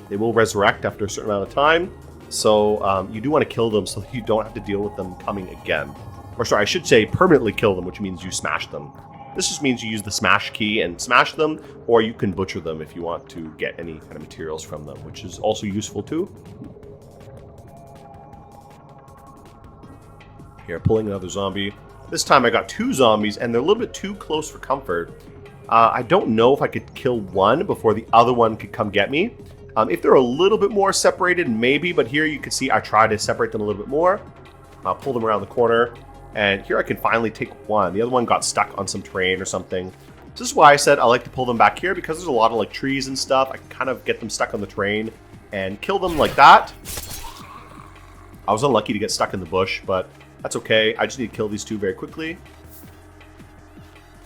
They will resurrect after a certain amount of time. So you do want to kill them so that you don't have to deal with them coming again. Or sorry, I should say permanently kill them, which means you smash them. This just means you use the smash key and smash them, or you can butcher them if you want to get any kind of materials from them, which is also useful too. Here, pulling another zombie. This time I got 2 zombies, and they're a little bit too close for comfort. I don't know if I could kill one before the other one could come get me. If they're a little bit more separated, maybe, but here you can see I try to separate them a little bit more. I'll pull them around the corner, and here I can finally take one. The other one got stuck on some terrain or something. This is why I said I like to pull them back here, because there's a lot of like trees and stuff. I can kind of get them stuck on the train and kill them like that. I was unlucky to get stuck in the bush, but that's okay. I just need to kill these two very quickly.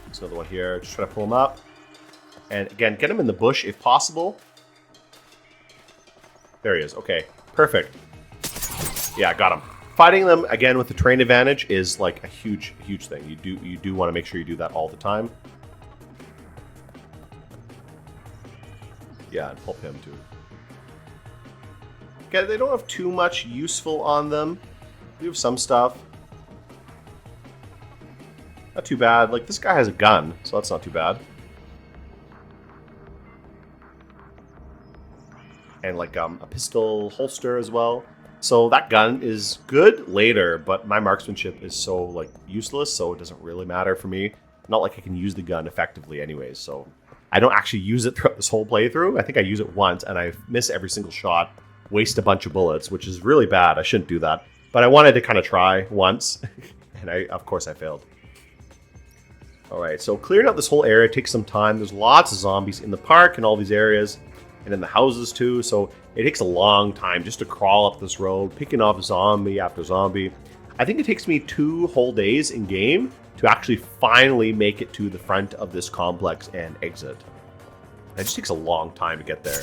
There's another one here. Just try to pull them up. And again, get him in the bush if possible. There he is. Okay, perfect. Yeah, got him. Fighting them again with the terrain advantage is like a huge thing. You do want to make sure you do that all the time. Yeah, and pulp him too. Okay, they don't have too much useful on them. We have some stuff. Not too bad. Like, this guy has a gun, so that's not too bad. And like a pistol holster as well. So that gun is good later, but my marksmanship is so like useless, so it doesn't really matter for me. Not like I can use the gun effectively anyways, so I don't actually use it throughout this whole playthrough. I think I use it once and I miss every single shot, waste a bunch of bullets, which is really bad. I shouldn't do that. But I wanted to kind of try once, and of course I failed. Alright, so clearing out this whole area takes some time. There's lots of zombies in the park and all these areas, and in the houses too, so it takes a long time just to crawl up this road, picking off zombie after zombie. I think it takes me 2 whole days in game to actually finally make it to the front of this complex and exit. It just takes a long time to get there.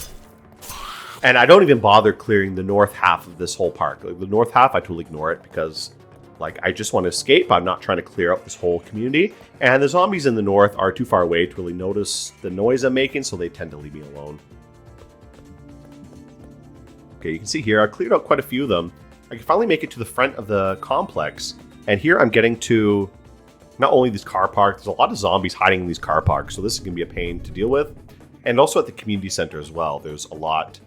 And I don't even bother clearing the north half of this whole park. Like, the north half, I totally ignore it because like I just want to escape. I'm not trying to clear out this whole community. And the zombies in the north are too far away to really notice the noise I'm making, so they tend to leave me alone. Okay, you can see here, I cleared out quite a few of them. I can finally make it to the front of the complex. And here I'm getting to not only these car parks, there's a lot of zombies hiding in these car parks, so this is going to be a pain to deal with. And also at the community center as well, there's a lot.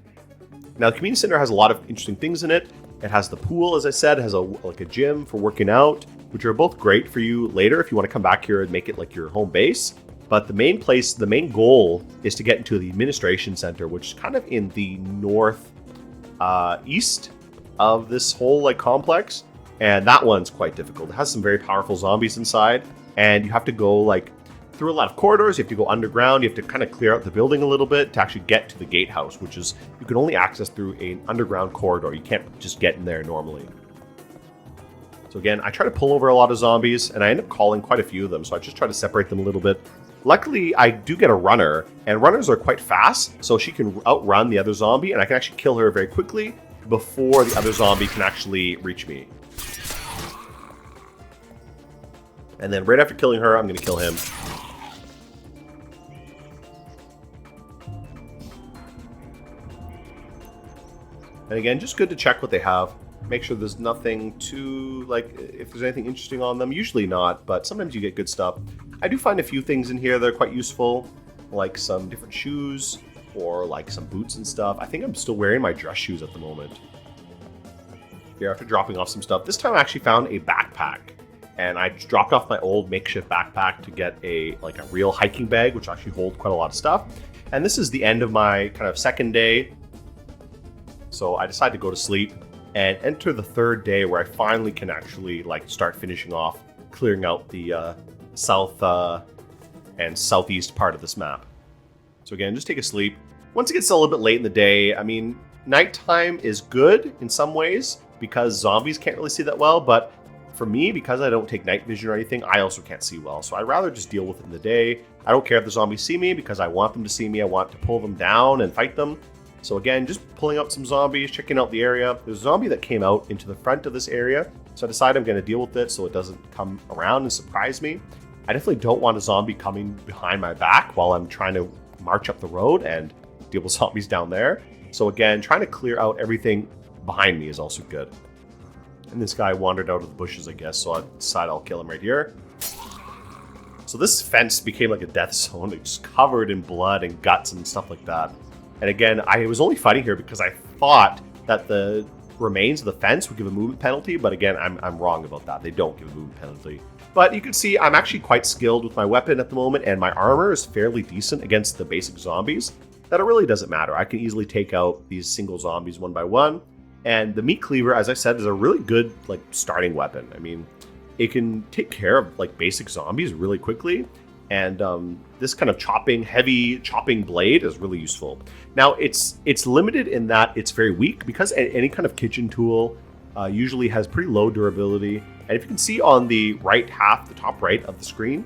Now, the community center has a lot of interesting things in it. It has the pool, as I said, it has like a gym for working out, which are both great for you later if you want to come back here and make it like your home base. But the main goal is to get into the administration center, which is kind of in the north east of this whole like complex. And that one's quite difficult. It has some very powerful zombies inside, and you have to go like through a lot of corridors. You have to go underground. You have to kind of clear out the building a little bit to actually get to the gatehouse, which is you can only access through an underground corridor. You can't just get in there normally. So again, I try to pull over a lot of zombies, and I end up calling quite a few of them, so I just try to separate them a little bit. Luckily, I do get a runner, and runners are quite fast, so she can outrun the other zombie, and I can actually kill her very quickly before the other zombie can actually reach me. And then right after killing her, I'm going to kill him. And again, just good to check what they have. Make sure there's nothing too, like, if there's anything interesting on them. Usually not, but sometimes you get good stuff. I do find a few things in here that are quite useful, like some different shoes or like some boots and stuff. I think I'm still wearing my dress shoes at the moment. Here, after dropping off some stuff, this time I actually found a backpack. And I just dropped off my old makeshift backpack to get a real hiking bag, which actually holds quite a lot of stuff. And this is the end of my kind of second day. So I decided to go to sleep and enter the third day where I finally can actually like start finishing off clearing out the south and southeast part of this map. So again, just take a sleep. Once it gets a little bit late in the day, I mean, nighttime is good in some ways because zombies can't really see that well, but for me, because I don't take night vision or anything, I also can't see well. So I'd rather just deal with it in the day. I don't care if the zombies see me because I want them to see me. I want to pull them down and fight them. So again, just pulling out some zombies, checking out the area. There's a zombie that came out into the front of this area. So I decided I'm going to deal with it so it doesn't come around and surprise me. I definitely don't want a zombie coming behind my back while I'm trying to march up the road and deal with zombies down there. So again, trying to clear out everything behind me is also good. And this guy wandered out of the bushes, I guess, so I decided I'll kill him right here. So this fence became like a death zone. It's covered in blood and guts and stuff like that. And again, I was only fighting here because I thought that the remains of the fence would give a movement penalty, but again, I'm wrong about that. They don't give a movement penalty. But you can see I'm actually quite skilled with my weapon at the moment, and my armor is fairly decent against the basic zombies. That it really doesn't matter. I can easily take out these single zombies one by one. And the meat cleaver, as I said, is a really good like starting weapon. I mean, it can take care of like basic zombies really quickly. And this kind of heavy chopping blade is really useful. Now, it's limited in that it's very weak because any kind of kitchen tool usually has pretty low durability. And if you can see on the right half, the top right of the screen,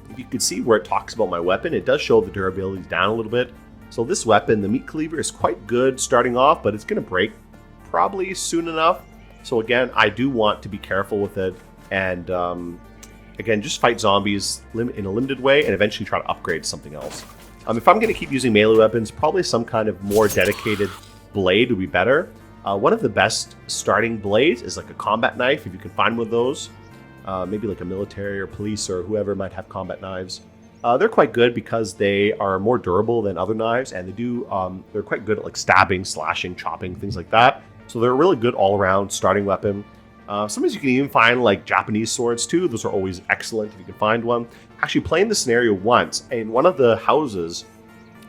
if you can see where it talks about my weapon, it does show the durability is down a little bit. So this weapon, the meat cleaver, is quite good starting off, but it's going to break probably soon enough. So again, I do want to be careful with it. And again, just fight zombies in a limited way and eventually try to upgrade to something else. If I'm going to keep using melee weapons, probably some kind of more dedicated blade would be better. One of the best starting blades is like a combat knife, if you can find one of those. Maybe like a military or police or whoever might have combat knives. They're quite good because they are more durable than other knives, and they're quite good at like stabbing, slashing, chopping, things like that. So they're a really good all-around starting weapon. Sometimes you can even find like Japanese swords too. Those are always excellent if you can find one. Actually, playing the scenario once in one of the houses,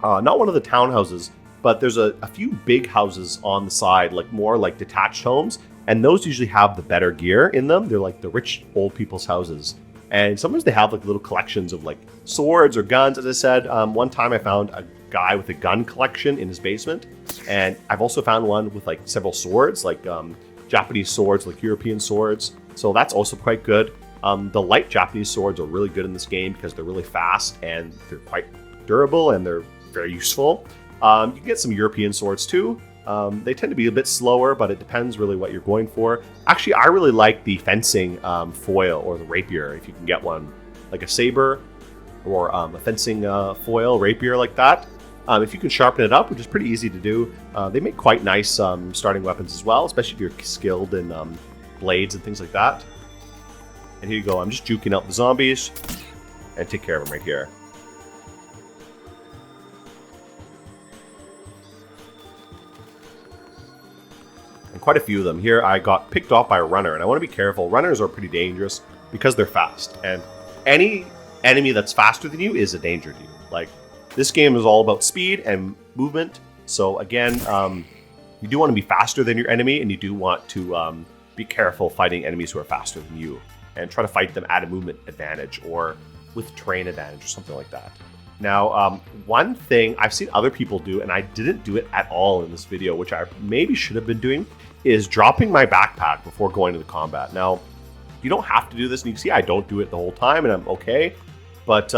not one of the townhouses, but there's a few big houses on the side, like more like detached homes, and those usually have the better gear in them. They're like the rich old people's houses, and sometimes they have like little collections of like swords or guns. As I said, one time I found a guy with a gun collection in his basement, and I've also found one with like several swords, like Japanese swords, like European swords. So that's also quite good. The light Japanese swords are really good in this game because they're really fast and they're quite durable and they're very useful. You can get some European swords too. They tend to be a bit slower, but it depends really what you're going for. Actually, I really like the fencing foil or the rapier, if you can get one, like a saber or a fencing foil rapier like that. If you can sharpen it up, which is pretty easy to do, they make quite nice starting weapons as well, especially if you're skilled in blades and things like that. And here you go, I'm just juking out the zombies and take care of them right here. And quite a few of them. Here I got picked off by a runner, and I want to be careful. Runners are pretty dangerous because they're fast, and any enemy that's faster than you is a danger to you. Like, this game is all about speed and movement, so again, you do want to be faster than your enemy, and you do want to be careful fighting enemies who are faster than you, and try to fight them at a movement advantage or with terrain advantage or something like that. Now, one thing I've seen other people do, and I didn't do it at all in this video, which I maybe should have been doing, is dropping my backpack before going to the combat. Now, you don't have to do this, and you can see I don't do it the whole time, and I'm okay. But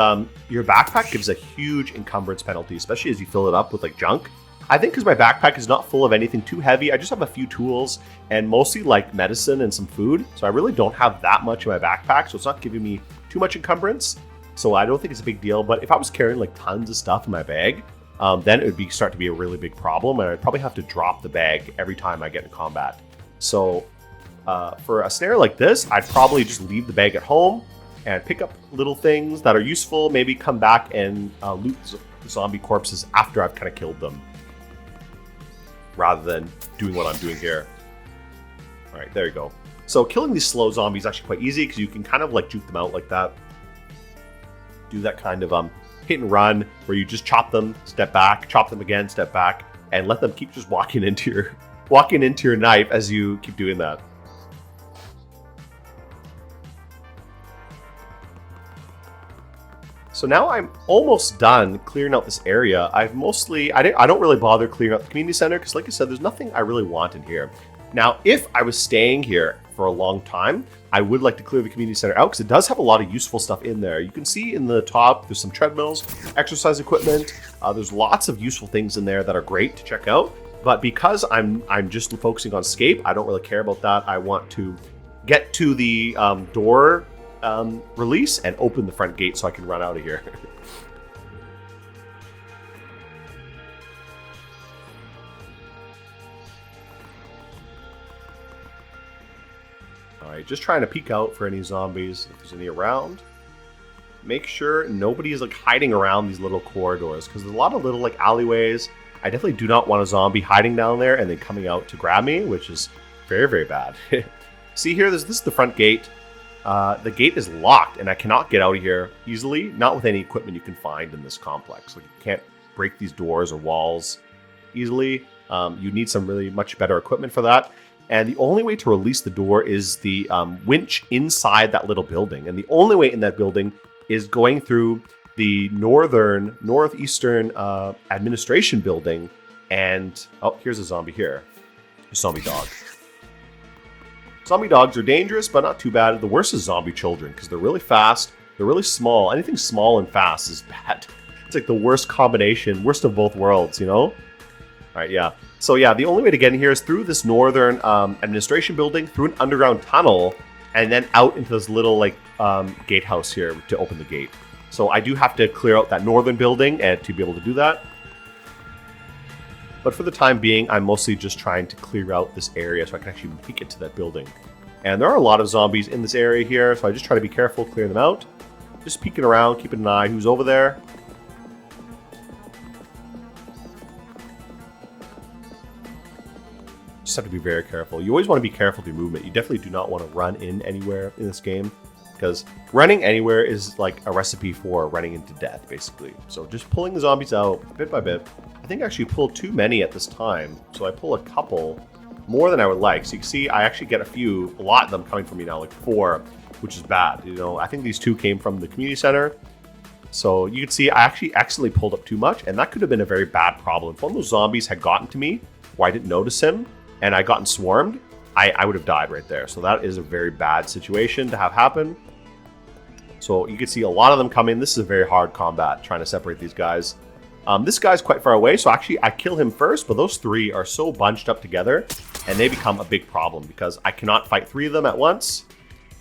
your backpack gives a huge encumbrance penalty, especially as you fill it up with like junk. I think because my backpack is not full of anything too heavy, I just have a few tools and mostly like medicine and some food. So I really don't have that much in my backpack, so it's not giving me too much encumbrance. So I don't think it's a big deal. But if I was carrying like tons of stuff in my bag, then it would start to be a really big problem, and I'd probably have to drop the bag every time I get in combat. So for a scenario like this, I'd probably just leave the bag at home and pick up little things that are useful, maybe come back and loot zombie corpses after I've kind of killed them, rather than doing what I'm doing here. All right, there you go. So killing these slow zombies is actually quite easy because you can kind of like juke them out like that. Do that kind of hit and run where you just chop them, step back, chop them again, step back, and let them keep just walking into your knife as you keep doing that. So now I'm almost done clearing out this area. I don't really bother clearing out the community center because, like I said, there's nothing I really want in here. Now, if I was staying here for a long time, I would like to clear the community center out because it does have a lot of useful stuff in there. You can see in the top, there's some treadmills, exercise equipment. There's lots of useful things in there that are great to check out. But because I'm just focusing on escape, I don't really care about that. I want to get to the door release and open the front gate so I can run out of here. Alright, just trying to peek out for any zombies, if there's any around. Make sure nobody is like hiding around these little corridors, because there's a lot of little like alleyways. I definitely do not want a zombie hiding down there and then coming out to grab me, which is very, very bad. See here, this is the front gate. The gate is locked and I cannot get out of here easily, not with any equipment you can find in this complex. Like, you can't break these doors or walls easily. You need some really much better equipment for that. And the only way to release the door is the winch inside that little building. And the only way in that building is going through the northeastern administration building. And, oh, here's a zombie here. A zombie dog. Zombie dogs are dangerous, but not too bad. The worst is zombie children, because they're really fast, they're really small. Anything small and fast is bad. It's like the worst combination, worst of both worlds, you know? All right, yeah. So yeah, the only way to get in here is through this northern administration building, through an underground tunnel, and then out into this little like gatehouse here to open the gate. So I do have to clear out that northern building and to be able to do that. But for the time being, I'm mostly just trying to clear out this area so I can actually make it to that building. And there are a lot of zombies in this area here, so I just try to be careful, clear them out. Just peeking around, keeping an eye who's over there. Just have to be very careful. You always want to be careful with your movement. You definitely do not want to run in anywhere in this game, because running anywhere is like a recipe for running into death, basically. So just pulling the zombies out bit by bit. I think I actually pulled too many at this time, so I pull a couple more than I would like. So you can see I actually get a lot of them coming from me now, like 4, which is bad. You know, I think these 2 came from the community center. So you can see I actually accidentally pulled up too much, and that could have been a very bad problem. If one of those zombies had gotten to me, or I didn't notice him, and I gotten swarmed, I would have died right there. So that is a very bad situation to have happen. So you can see a lot of them coming. This is a very hard combat, trying to separate these guys. This guy's quite far away, so actually I kill him first, but those 3 are so bunched up together, and they become a big problem because I cannot fight 3 of them at once.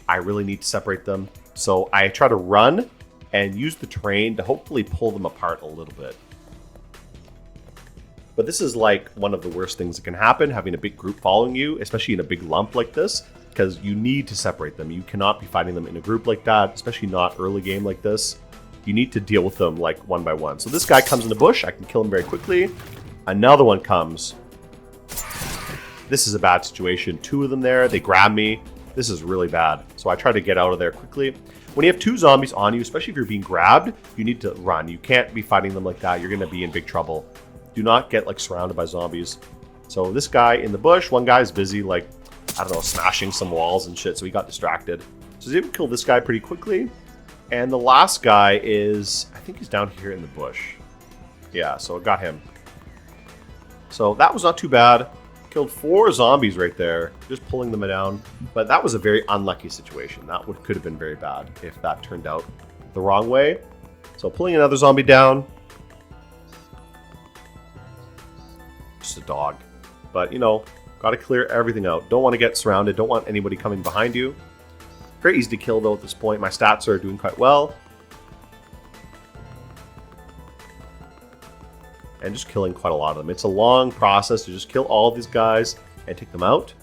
I really need to separate them. So I try to run and use the terrain to hopefully pull them apart a little bit. But this is like one of the worst things that can happen, having a big group following you, especially in a big lump like this, because you need to separate them. You cannot be fighting them in a group like that, especially not early game like this. You need to deal with them like one by one. So this guy comes in the bush. I can kill him very quickly. Another one comes. This is a bad situation. 2 of them there. They grab me. This is really bad. So I try to get out of there quickly. When you have 2 zombies on you, especially if you're being grabbed, you need to run. You can't be fighting them like that. You're going to be in big trouble. Do not get like surrounded by zombies. So this guy in the bush, one guy is busy like, I don't know, smashing some walls and shit. So he got distracted. So he's able to kill this guy pretty quickly. And the last guy is, I think he's down here in the bush. Yeah, so I got him. So that was not too bad. Killed 4 zombies right there, just pulling them down. But that was a very unlucky situation. That could have been very bad if that turned out the wrong way. So pulling another zombie down. Just a dog. But, you know, got to clear everything out. Don't want to get surrounded. Don't want anybody coming behind you. Very easy to kill though at this point. My stats are doing quite well. And just killing quite a lot of them. It's a long process to just kill all of these guys and take them out.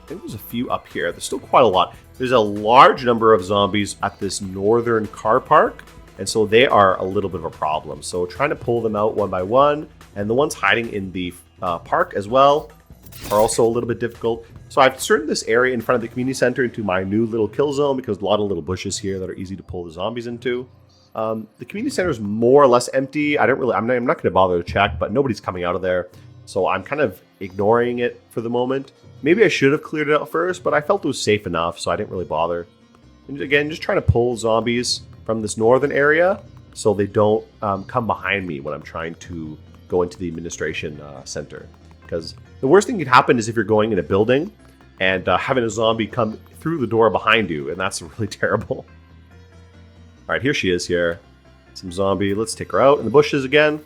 I think there's a few up here. There's still quite a lot. There's a large number of zombies at this northern car park. And so they are a little bit of a problem. So trying to pull them out one by one. And the ones hiding in the park as well are also a little bit difficult. So I've turned this area in front of the community center into my new little kill zone because a lot of little bushes here that are easy to pull the zombies into. The community center is more or less empty. I'm not going to bother to check, but nobody's coming out of there. So I'm kind of ignoring it for the moment. Maybe I should have cleared it out first, but I felt it was safe enough, so I didn't really bother. And again, just trying to pull zombies from this northern area so they don't come behind me when I'm trying to go into the administration center. Because the worst thing that could happen is if you're going in a building and having a zombie come through the door behind you, and that's really terrible. All right, here she is here. Some zombie. Let's take her out in the bushes again.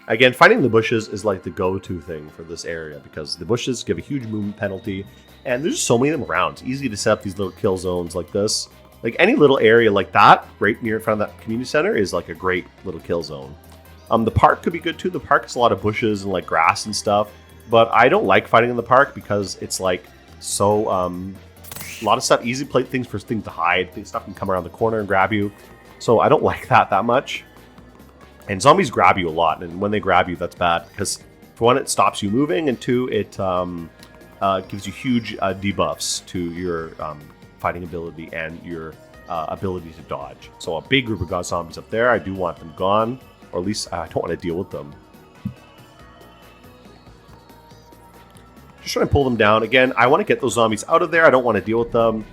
Again, finding the bushes is like the go-to thing for this area because the bushes give a huge movement penalty, and there's just so many of them around. It's easy to set up these little kill zones like this. Like any little area like that, right near in front of that community center, is like a great little kill zone. The park could be good too. The park has a lot of bushes and like grass and stuff, but I don't like fighting in the park because it's like so a lot of stuff, easy plate things to hide. Stuff can come around the corner and grab you. So I don't like that much. And zombies grab you a lot, and when they grab you, that's bad because for one, it stops you moving, and 2, it gives you huge debuffs to your fighting ability and your ability to dodge. So a big group of zombies up there, I do want them gone. Or at least I don't want to deal with them. Just trying to pull them down. Again, I want to get those zombies out of there. I don't want to deal with them.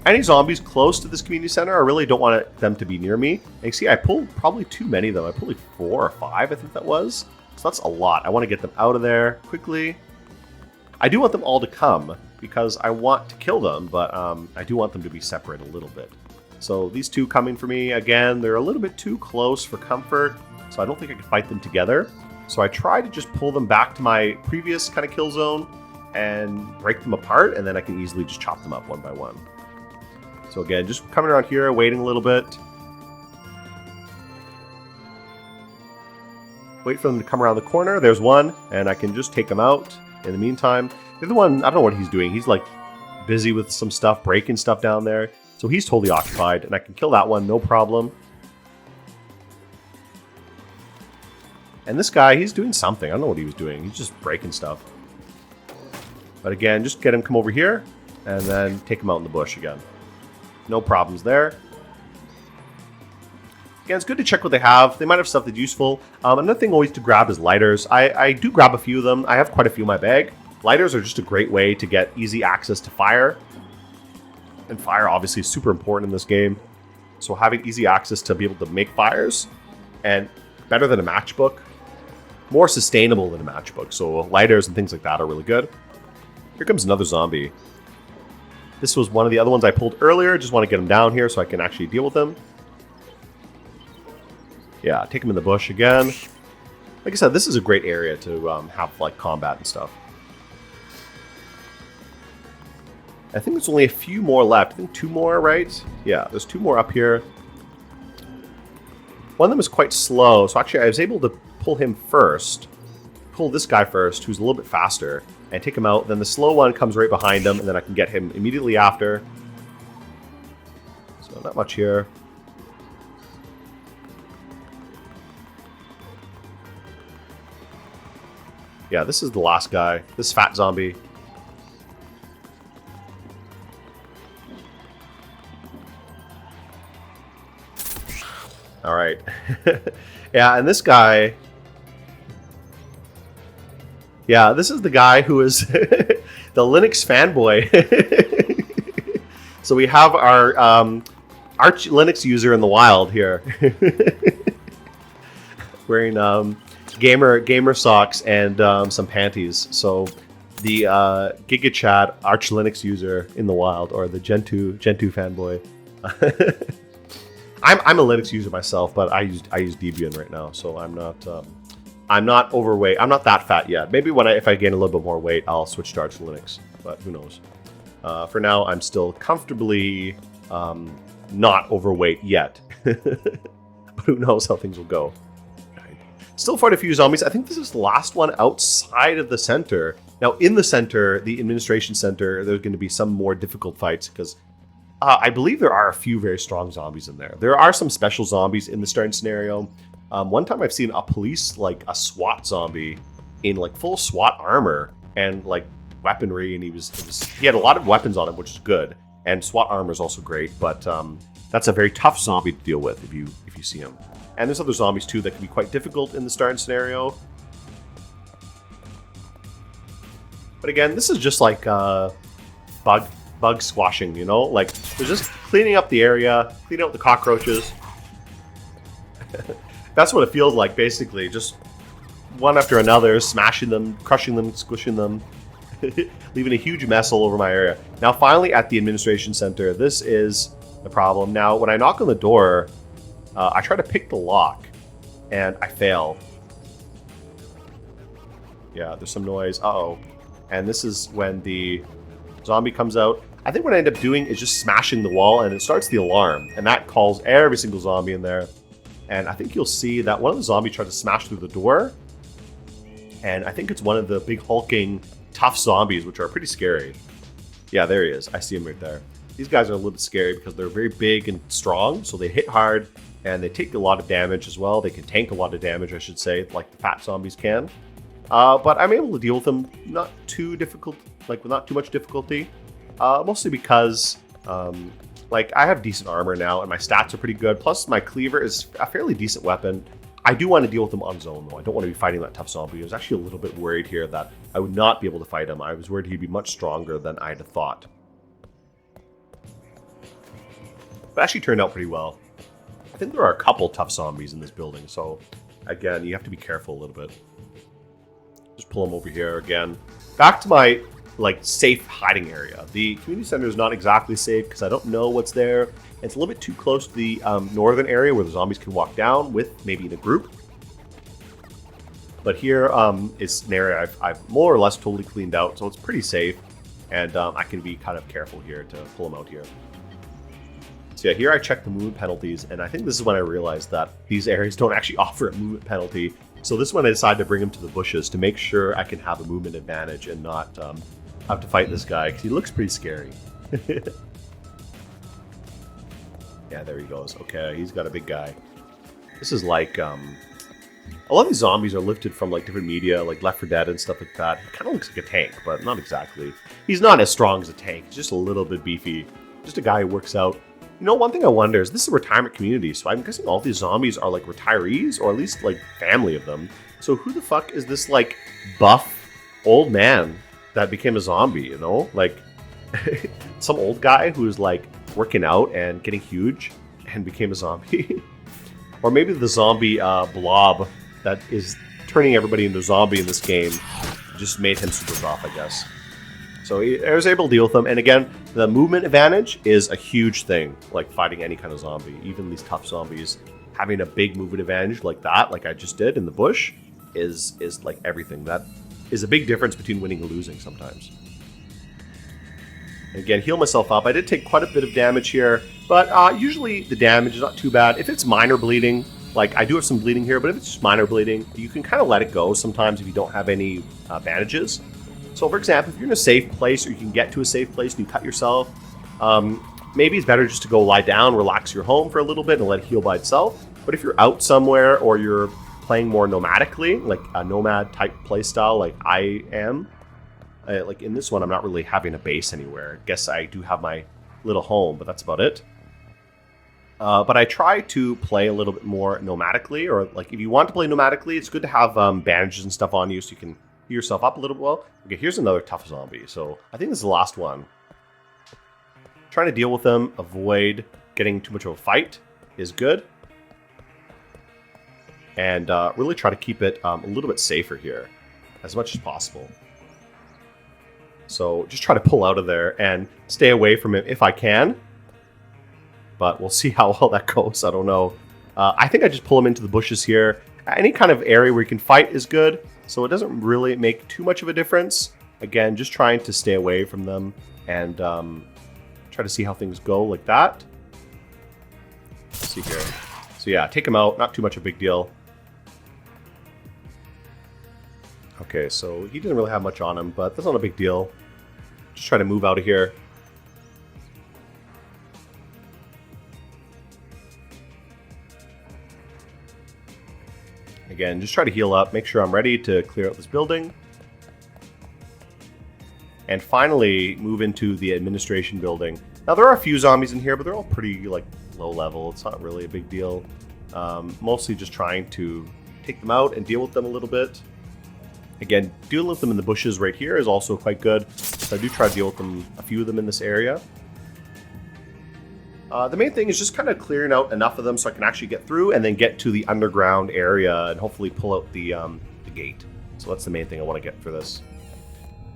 Any zombies close to this community center, I really don't want them to be near me. And you see, I pulled probably too many of them. I pulled like 4 or 5, I think that was. So that's a lot. I want to get them out of there quickly. I do want them all to come because I want to kill them, but I do want them to be separate a little bit. So these two coming for me, again, they're a little bit too close for comfort, so I don't think I can fight them together. So I try to just pull them back to my previous kind of kill zone and break them apart, and then I can easily just chop them up one by one. So again, just coming around here, waiting a little bit. Wait for them to come around the corner. There's one, and I can just take them out. In the meantime, the other one, I don't know what he's doing. He's like busy with some stuff, breaking stuff down there. So he's totally occupied, and I can kill that one, no problem. And this guy, he's doing something. I don't know what he was doing. He's just breaking stuff. But again, just get him come over here, and then take him out in the bush again. No problems there. Again, it's good to check what they have. They might have stuff that's useful. Another thing always to grab is lighters. I do grab a few of them. I have quite a few in my bag. Lighters are just a great way to get easy access to fire. And fire obviously is super important in this game. So having easy access to be able to make fires, and better than a matchbook, more sustainable than a matchbook. So lighters and things like that are really good. Here comes another zombie. This was one of the other ones I pulled earlier. Just want to get him down here so I can actually deal with him. Yeah, take him in the bush again. Like I said, this is a great area to have like combat and stuff. I think there's only a few more left. I think 2 more, right? Yeah, there's 2 more up here. One of them is quite slow, so actually I was able to pull him first. Pull this guy first, who's a little bit faster, and take him out. Then the slow one comes right behind him, and then I can get him immediately after. So not much here. Yeah, this is the last guy. This fat zombie. All right. Yeah, and this guy... Yeah, this is the guy who is the Linux fanboy. So we have our arch Linux user in the wild here. Wearing gamer socks and some panties. So the GigaChat arch Linux user in the wild, or the Gentoo fanboy. I'm a Linux user myself, but I use Debian right now, so I'm not overweight. I'm not that fat yet. Maybe if I gain a little bit more weight, I'll switch to Arch Linux, but who knows. For now, I'm still comfortably not overweight yet. But who knows how things will go. Still quite a few zombies. I think this is the last one outside of the center. Now, in the center, the administration center, there's going to be some more difficult fights because I believe there are a few very strong zombies in there. There are some special zombies in the starting scenario. One time I've seen a police, like a SWAT zombie in like full SWAT armor and like weaponry, and he had a lot of weapons on him, which is good. And SWAT armor is also great, but that's a very tough zombie to deal with if you see him. And there's other zombies too that can be quite difficult in the starting scenario. But again, this is just like bug squashing, you know? Like, they're just cleaning up the area, cleaning out the cockroaches. That's what it feels like, basically. Just one after another, smashing them, crushing them, squishing them, leaving a huge mess all over my area. Now, finally, at the administration center, this is the problem. Now, when I knock on the door, I try to pick the lock, and I fail. Yeah, there's some noise. Uh-oh. And this is when the zombie comes out. I think what I end up doing is just smashing the wall, and it starts the alarm, and that calls every single zombie in there. And I think you'll see that one of the zombies tried to smash through the door, and I think it's one of the big hulking tough zombies, which are pretty scary. Yeah, there he is. I see him right there. These guys are a little bit scary because they're very big and strong, so they hit hard, and they take a lot of damage as well. They can tank a lot of damage, I should say, like the fat zombies can. But I'm able to deal with them not too difficult, like with not too much difficulty. Mostly because, like, I have decent armor now, and my stats are pretty good. Plus, my cleaver is a fairly decent weapon. I do want to deal with them on zone, though. I don't want to be fighting that tough zombie. I was actually a little bit worried here that I would not be able to fight him. I was worried he'd be much stronger than I'd have thought. But actually turned out pretty well. I think there are a couple tough zombies in this building, so again, you have to be careful a little bit. Just pull them over here again. Back to my like safe hiding area. The community center is not exactly safe because I don't know what's there. It's a little bit too close to the northern area where the zombies can walk down with maybe in a group. But here is an area I've more or less totally cleaned out, so it's pretty safe. And I can be kind of careful here to pull them out here. So yeah, here I check the movement penalties, and I think this is when I realized that these areas don't actually offer a movement penalty. So this is when I decided to bring him to the bushes to make sure I can have a movement advantage and not have to fight this guy, because he looks pretty scary. Yeah, there he goes. Okay, he's got a big guy. This is like, a lot of these zombies are lifted from like different media, like Left 4 Dead and stuff like that. He kind of looks like a tank, but not exactly. He's not as strong as a tank. He's just a little bit beefy. Just a guy who works out. You know, one thing I wonder is, this is a retirement community, so I'm guessing all these zombies are like retirees, or at least like family of them. So who the fuck is this like buff old man that became a zombie, you know? Like some old guy who's like working out and getting huge and became a zombie. Or maybe the zombie blob that is turning everybody into a zombie in this game just made him super buff, I guess. So I was able to deal with them. And again, the movement advantage is a huge thing, like fighting any kind of zombie, even these tough zombies. Having a big movement advantage like that, like I just did in the bush, is like everything. That is a big difference between winning and losing sometimes. And again, heal myself up. I did take quite a bit of damage here, but usually the damage is not too bad. If it's minor bleeding, like I do have some bleeding here, but if it's just minor bleeding, you can kind of let it go sometimes if you don't have any bandages. So for example, if you're in a safe place, or you can get to a safe place and you cut yourself, maybe it's better just to go lie down, relax your home for a little bit and let it heal by itself. But if you're out somewhere, or you're playing more nomadically, like a nomad type playstyle like I am, like in this one, I'm not really having a base anywhere. I guess I do have my little home, but that's about it. But I try to play a little bit more nomadically, or like if you want to play nomadically, it's good to have bandages and stuff on you so you can heal yourself up a little bit. Well, okay, here's another tough zombie. So I think this is the last one. Trying to deal with them, avoid getting too much of a fight is good. And really try to keep it a little bit safer here, as much as possible. So just try to pull out of there and stay away from it if I can. But we'll see how well that goes. I don't know. I think I just pull him into the bushes here. Any kind of area where you can fight is good. So it doesn't really make too much of a difference. Again, just trying to stay away from them and try to see how things go like that. Let's see here. So yeah, take him out. Not too much of a big deal. Okay, so he didn't really have much on him, but that's not a big deal. Just try to move out of here. Again, just try to heal up, make sure I'm ready to clear out this building. And finally, move into the administration building. Now, there are a few zombies in here, but they're all pretty, like, low level. It's not really a big deal. Mostly just trying to take them out and deal with them a little bit. Again, dealing with them in the bushes right here is also quite good. So I do try to deal with them, a few of them in this area. The main thing is just kind of clearing out enough of them so I can actually get through and then get to the underground area and hopefully pull out the gate. So that's the main thing I want to get for this.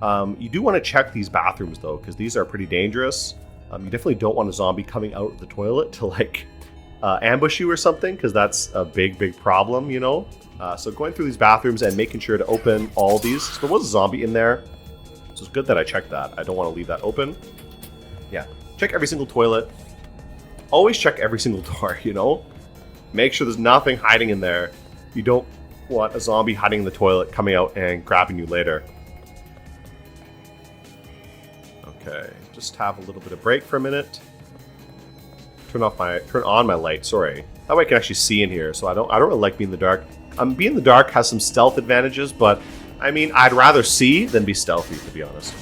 You do want to check these bathrooms though, because these are pretty dangerous. You definitely don't want a zombie coming out of the toilet to like ambush you or something, because that's a big problem, you know. So going through these bathrooms and making sure to open all these. So there was a zombie in there, so it's good that I checked that. I don't want to leave that open. Yeah, check every single toilet. Always check every single door, you know? Make sure there's nothing hiding in there. You don't want a zombie hiding in the toilet coming out and grabbing you later. Okay, just have a little bit of break for a minute. Turn on my light, sorry. That way I can actually see in here, so I don't really like being in the dark. Being in the dark has some stealth advantages, but I mean, I'd rather see than be stealthy, to be honest.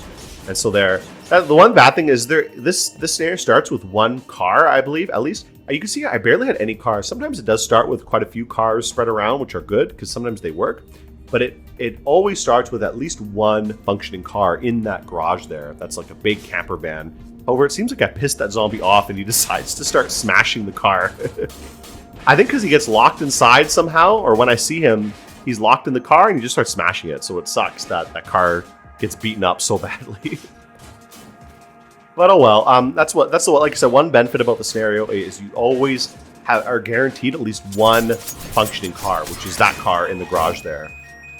And so there. The one bad thing is this area starts with one car, I believe, at least. You can see I barely had any cars. Sometimes it does start with quite a few cars spread around, which are good, because sometimes they work. But it always starts with at least one functioning car in that garage there. That's like a big camper van. However, it seems like I pissed that zombie off and he decides to start smashing the car. I think because he gets locked inside somehow, or when I see him, he's locked in the car and he just starts smashing it. So it sucks that that car gets beaten up so badly. But oh well. That's what. Like I said, one benefit about the scenario is you always are guaranteed at least one functioning car, which is that car in the garage there.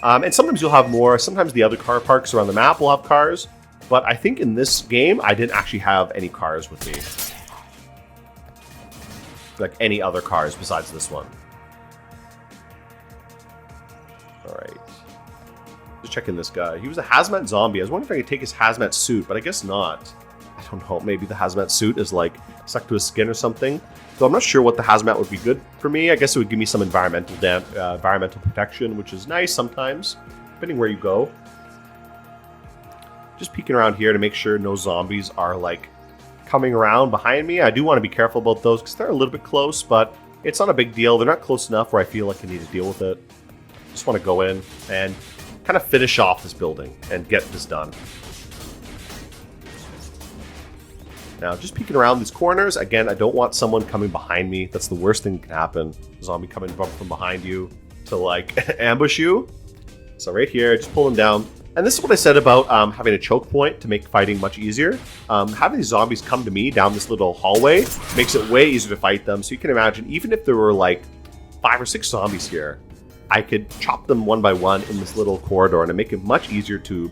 And sometimes you'll have more. Sometimes the other car parks around the map will have cars. But I think in this game, I didn't actually have any cars with me. Like any other cars besides this one. Alright. Just checking this guy. He was a hazmat zombie. I was wondering if I could take his hazmat suit, but I guess not. I don't know. Maybe the hazmat suit is like stuck to his skin or something. So I'm not sure what the hazmat would be good for me. I guess it would give me some environmental protection, which is nice sometimes, depending where you go. Just peeking around here to make sure no zombies are like coming around behind me. I do want to be careful about those because they're a little bit close, but it's not a big deal. They're not close enough where I feel like I need to deal with it. Just want to go in and kind of finish off this building and get this done. Now, just peeking around these corners. Again, I don't want someone coming behind me. That's the worst thing that can happen. A zombie coming from behind you to like ambush you. So right here, just pull them down. And this is what I said about having a choke point to make fighting much easier. Having these zombies come to me down this little hallway makes it way easier to fight them. So you can imagine, even if there were like 5 or 6 zombies here, I could chop them one by one in this little corridor, and it'd make it much easier to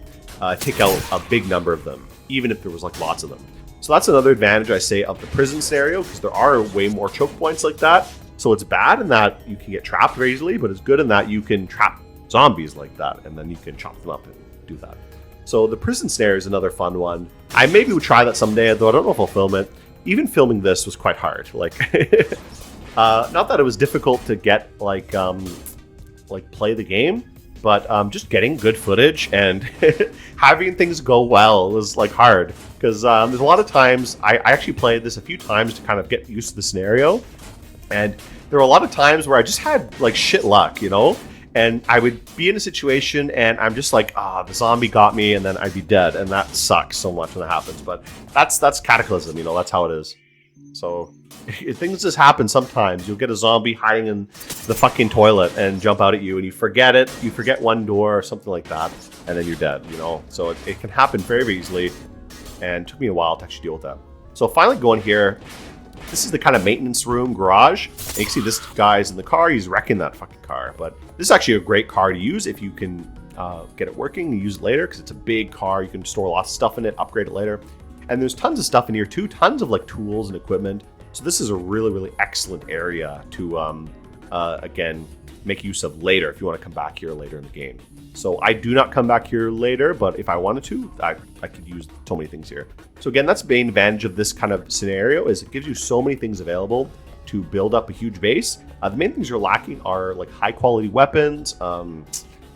take out a big number of them, even if there was like lots of them. So that's another advantage, I say, of the prison scenario, because there are way more choke points like that. So it's bad in that you can get trapped very easily, but it's good in that you can trap zombies like that, and then you can chop them up and do that. So the prison snare is another fun one. I maybe would try that someday, though I don't know if I'll film it. Even filming this was quite hard. Like, not that it was difficult to get like play the game, but just getting good footage and having things go well was like hard, because there's a lot of times I actually played this a few times to kind of get used to the scenario, and there were a lot of times where I just had like shit luck, you know. And I would be in a situation and I'm just like, the zombie got me, and then I'd be dead. And that sucks so much when that happens. But that's Cataclysm, you know, that's how it is. So things just happen sometimes. You'll get a zombie hiding in the fucking toilet and jump out at you, and you forget it. You forget one door or something like that, and then you're dead, you know. So it can happen very, very easily. And it took me a while to actually deal with that. So finally going here. This is the kind of maintenance room garage. And you can see this guy's in the car. He's wrecking that fucking car. But this is actually a great car to use if you can get it working and use it later, because it's a big car. You can store lots of stuff in it, upgrade it later. And there's tons of stuff in here too. Tons of like tools and equipment. So this is a really, really excellent area to, again, make use of later if you want to come back here later in the game. So I do not come back here later, but if I wanted to, I could use so many things here. So again, that's the main advantage of this kind of scenario, is it gives you so many things available to build up a huge base. The main things you're lacking are like high quality weapons,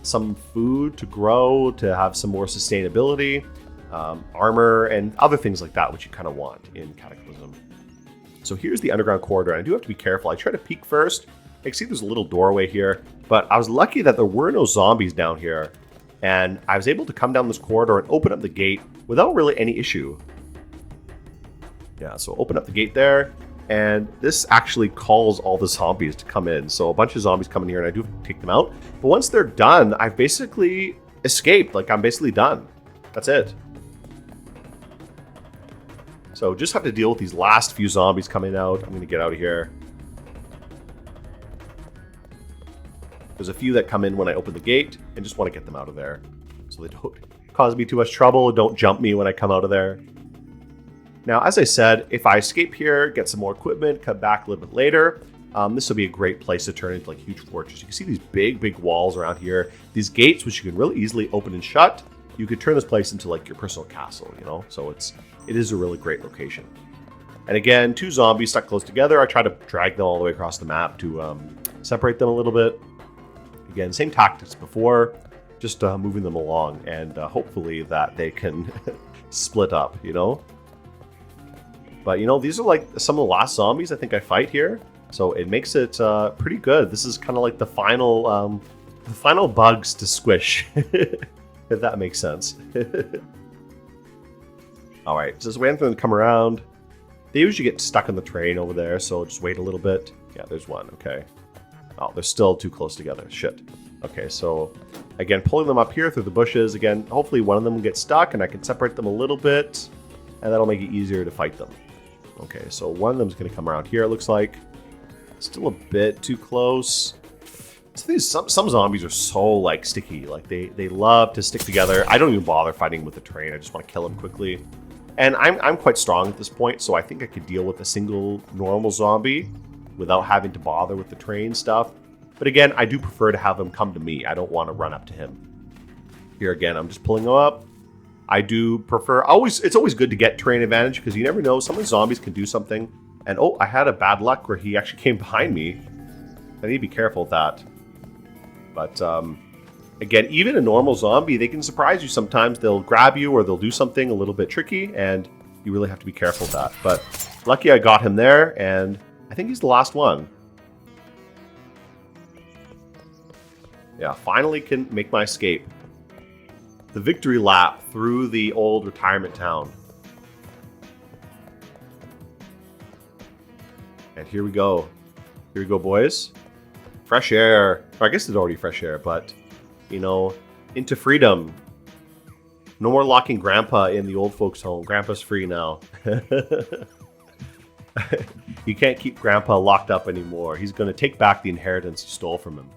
some food to grow, to have some more sustainability, armor, and other things like that, which you kind of want in Cataclysm. So here's the underground corridor, and I do have to be careful. I try to peek first. I can see there's a little doorway here, but I was lucky that there were no zombies down here, and I was able to come down this corridor and open up the gate without really any issue. Yeah, so open up the gate there, and this actually calls all the zombies to come in. So a bunch of zombies come in here, and I do have to take them out. But once they're done, I've basically escaped. Like, I'm basically done. That's it. So just have to deal with these last few zombies coming out. I'm going to get out of here. There's a few that come in when I open the gate, and just want to get them out of there so they don't cause me too much trouble. Don't jump me when I come out of there. Now, as I said, if I escape here, get some more equipment, come back a little bit later, this will be a great place to turn into like a huge fortress. You can see these big, big walls around here. These gates, which you can really easily open and shut. You could turn this place into like your personal castle, you know? So it is a really great location. And again, 2 zombies stuck close together. I try to drag them all the way across the map to separate them a little bit. Again, same tactics before, just moving them along, and hopefully that they can split up, you know? But, you know, these are like some of the last zombies I think I fight here, so it makes it pretty good. This is kind of like the final bugs to squish, if that makes sense. All right, just waiting for them to come around. They usually get stuck on the train over there, so just wait a little bit. Yeah, there's one, okay. Oh, they're still too close together, shit. Okay, so again, pulling them up here through the bushes. Again, hopefully one of them will get stuck and I can separate them a little bit, and that'll make it easier to fight them. Okay, so one of them is going to come around here, it looks like. Still a bit too close. Some zombies are so like sticky, like they love to stick together. I don't even bother fighting with the train. I just want to kill them quickly. And I'm quite strong at this point, so I think I could deal with a single normal zombie without having to bother with the train stuff. But again, I do prefer to have him come to me. I don't want to run up to him. Here again, I'm just pulling him up. I do prefer it's always good to get train advantage because you never know, some of the zombies can do something. And oh, I had a bad luck where he actually came behind me. I need to be careful with that. But again, even a normal zombie, they can surprise you sometimes. They'll grab you or they'll do something a little bit tricky, and you really have to be careful with that. But lucky I got him there, and I think he's the last one. Yeah, finally can make my escape. The victory lap through the old retirement town. And here we go. Here we go, boys. Fresh air. Or I guess it's already fresh air, but, you know, into freedom. No more locking Grandpa in the old folks' home. Grandpa's free now. You can't keep Grandpa locked up anymore. He's going to take back the inheritance you stole from him.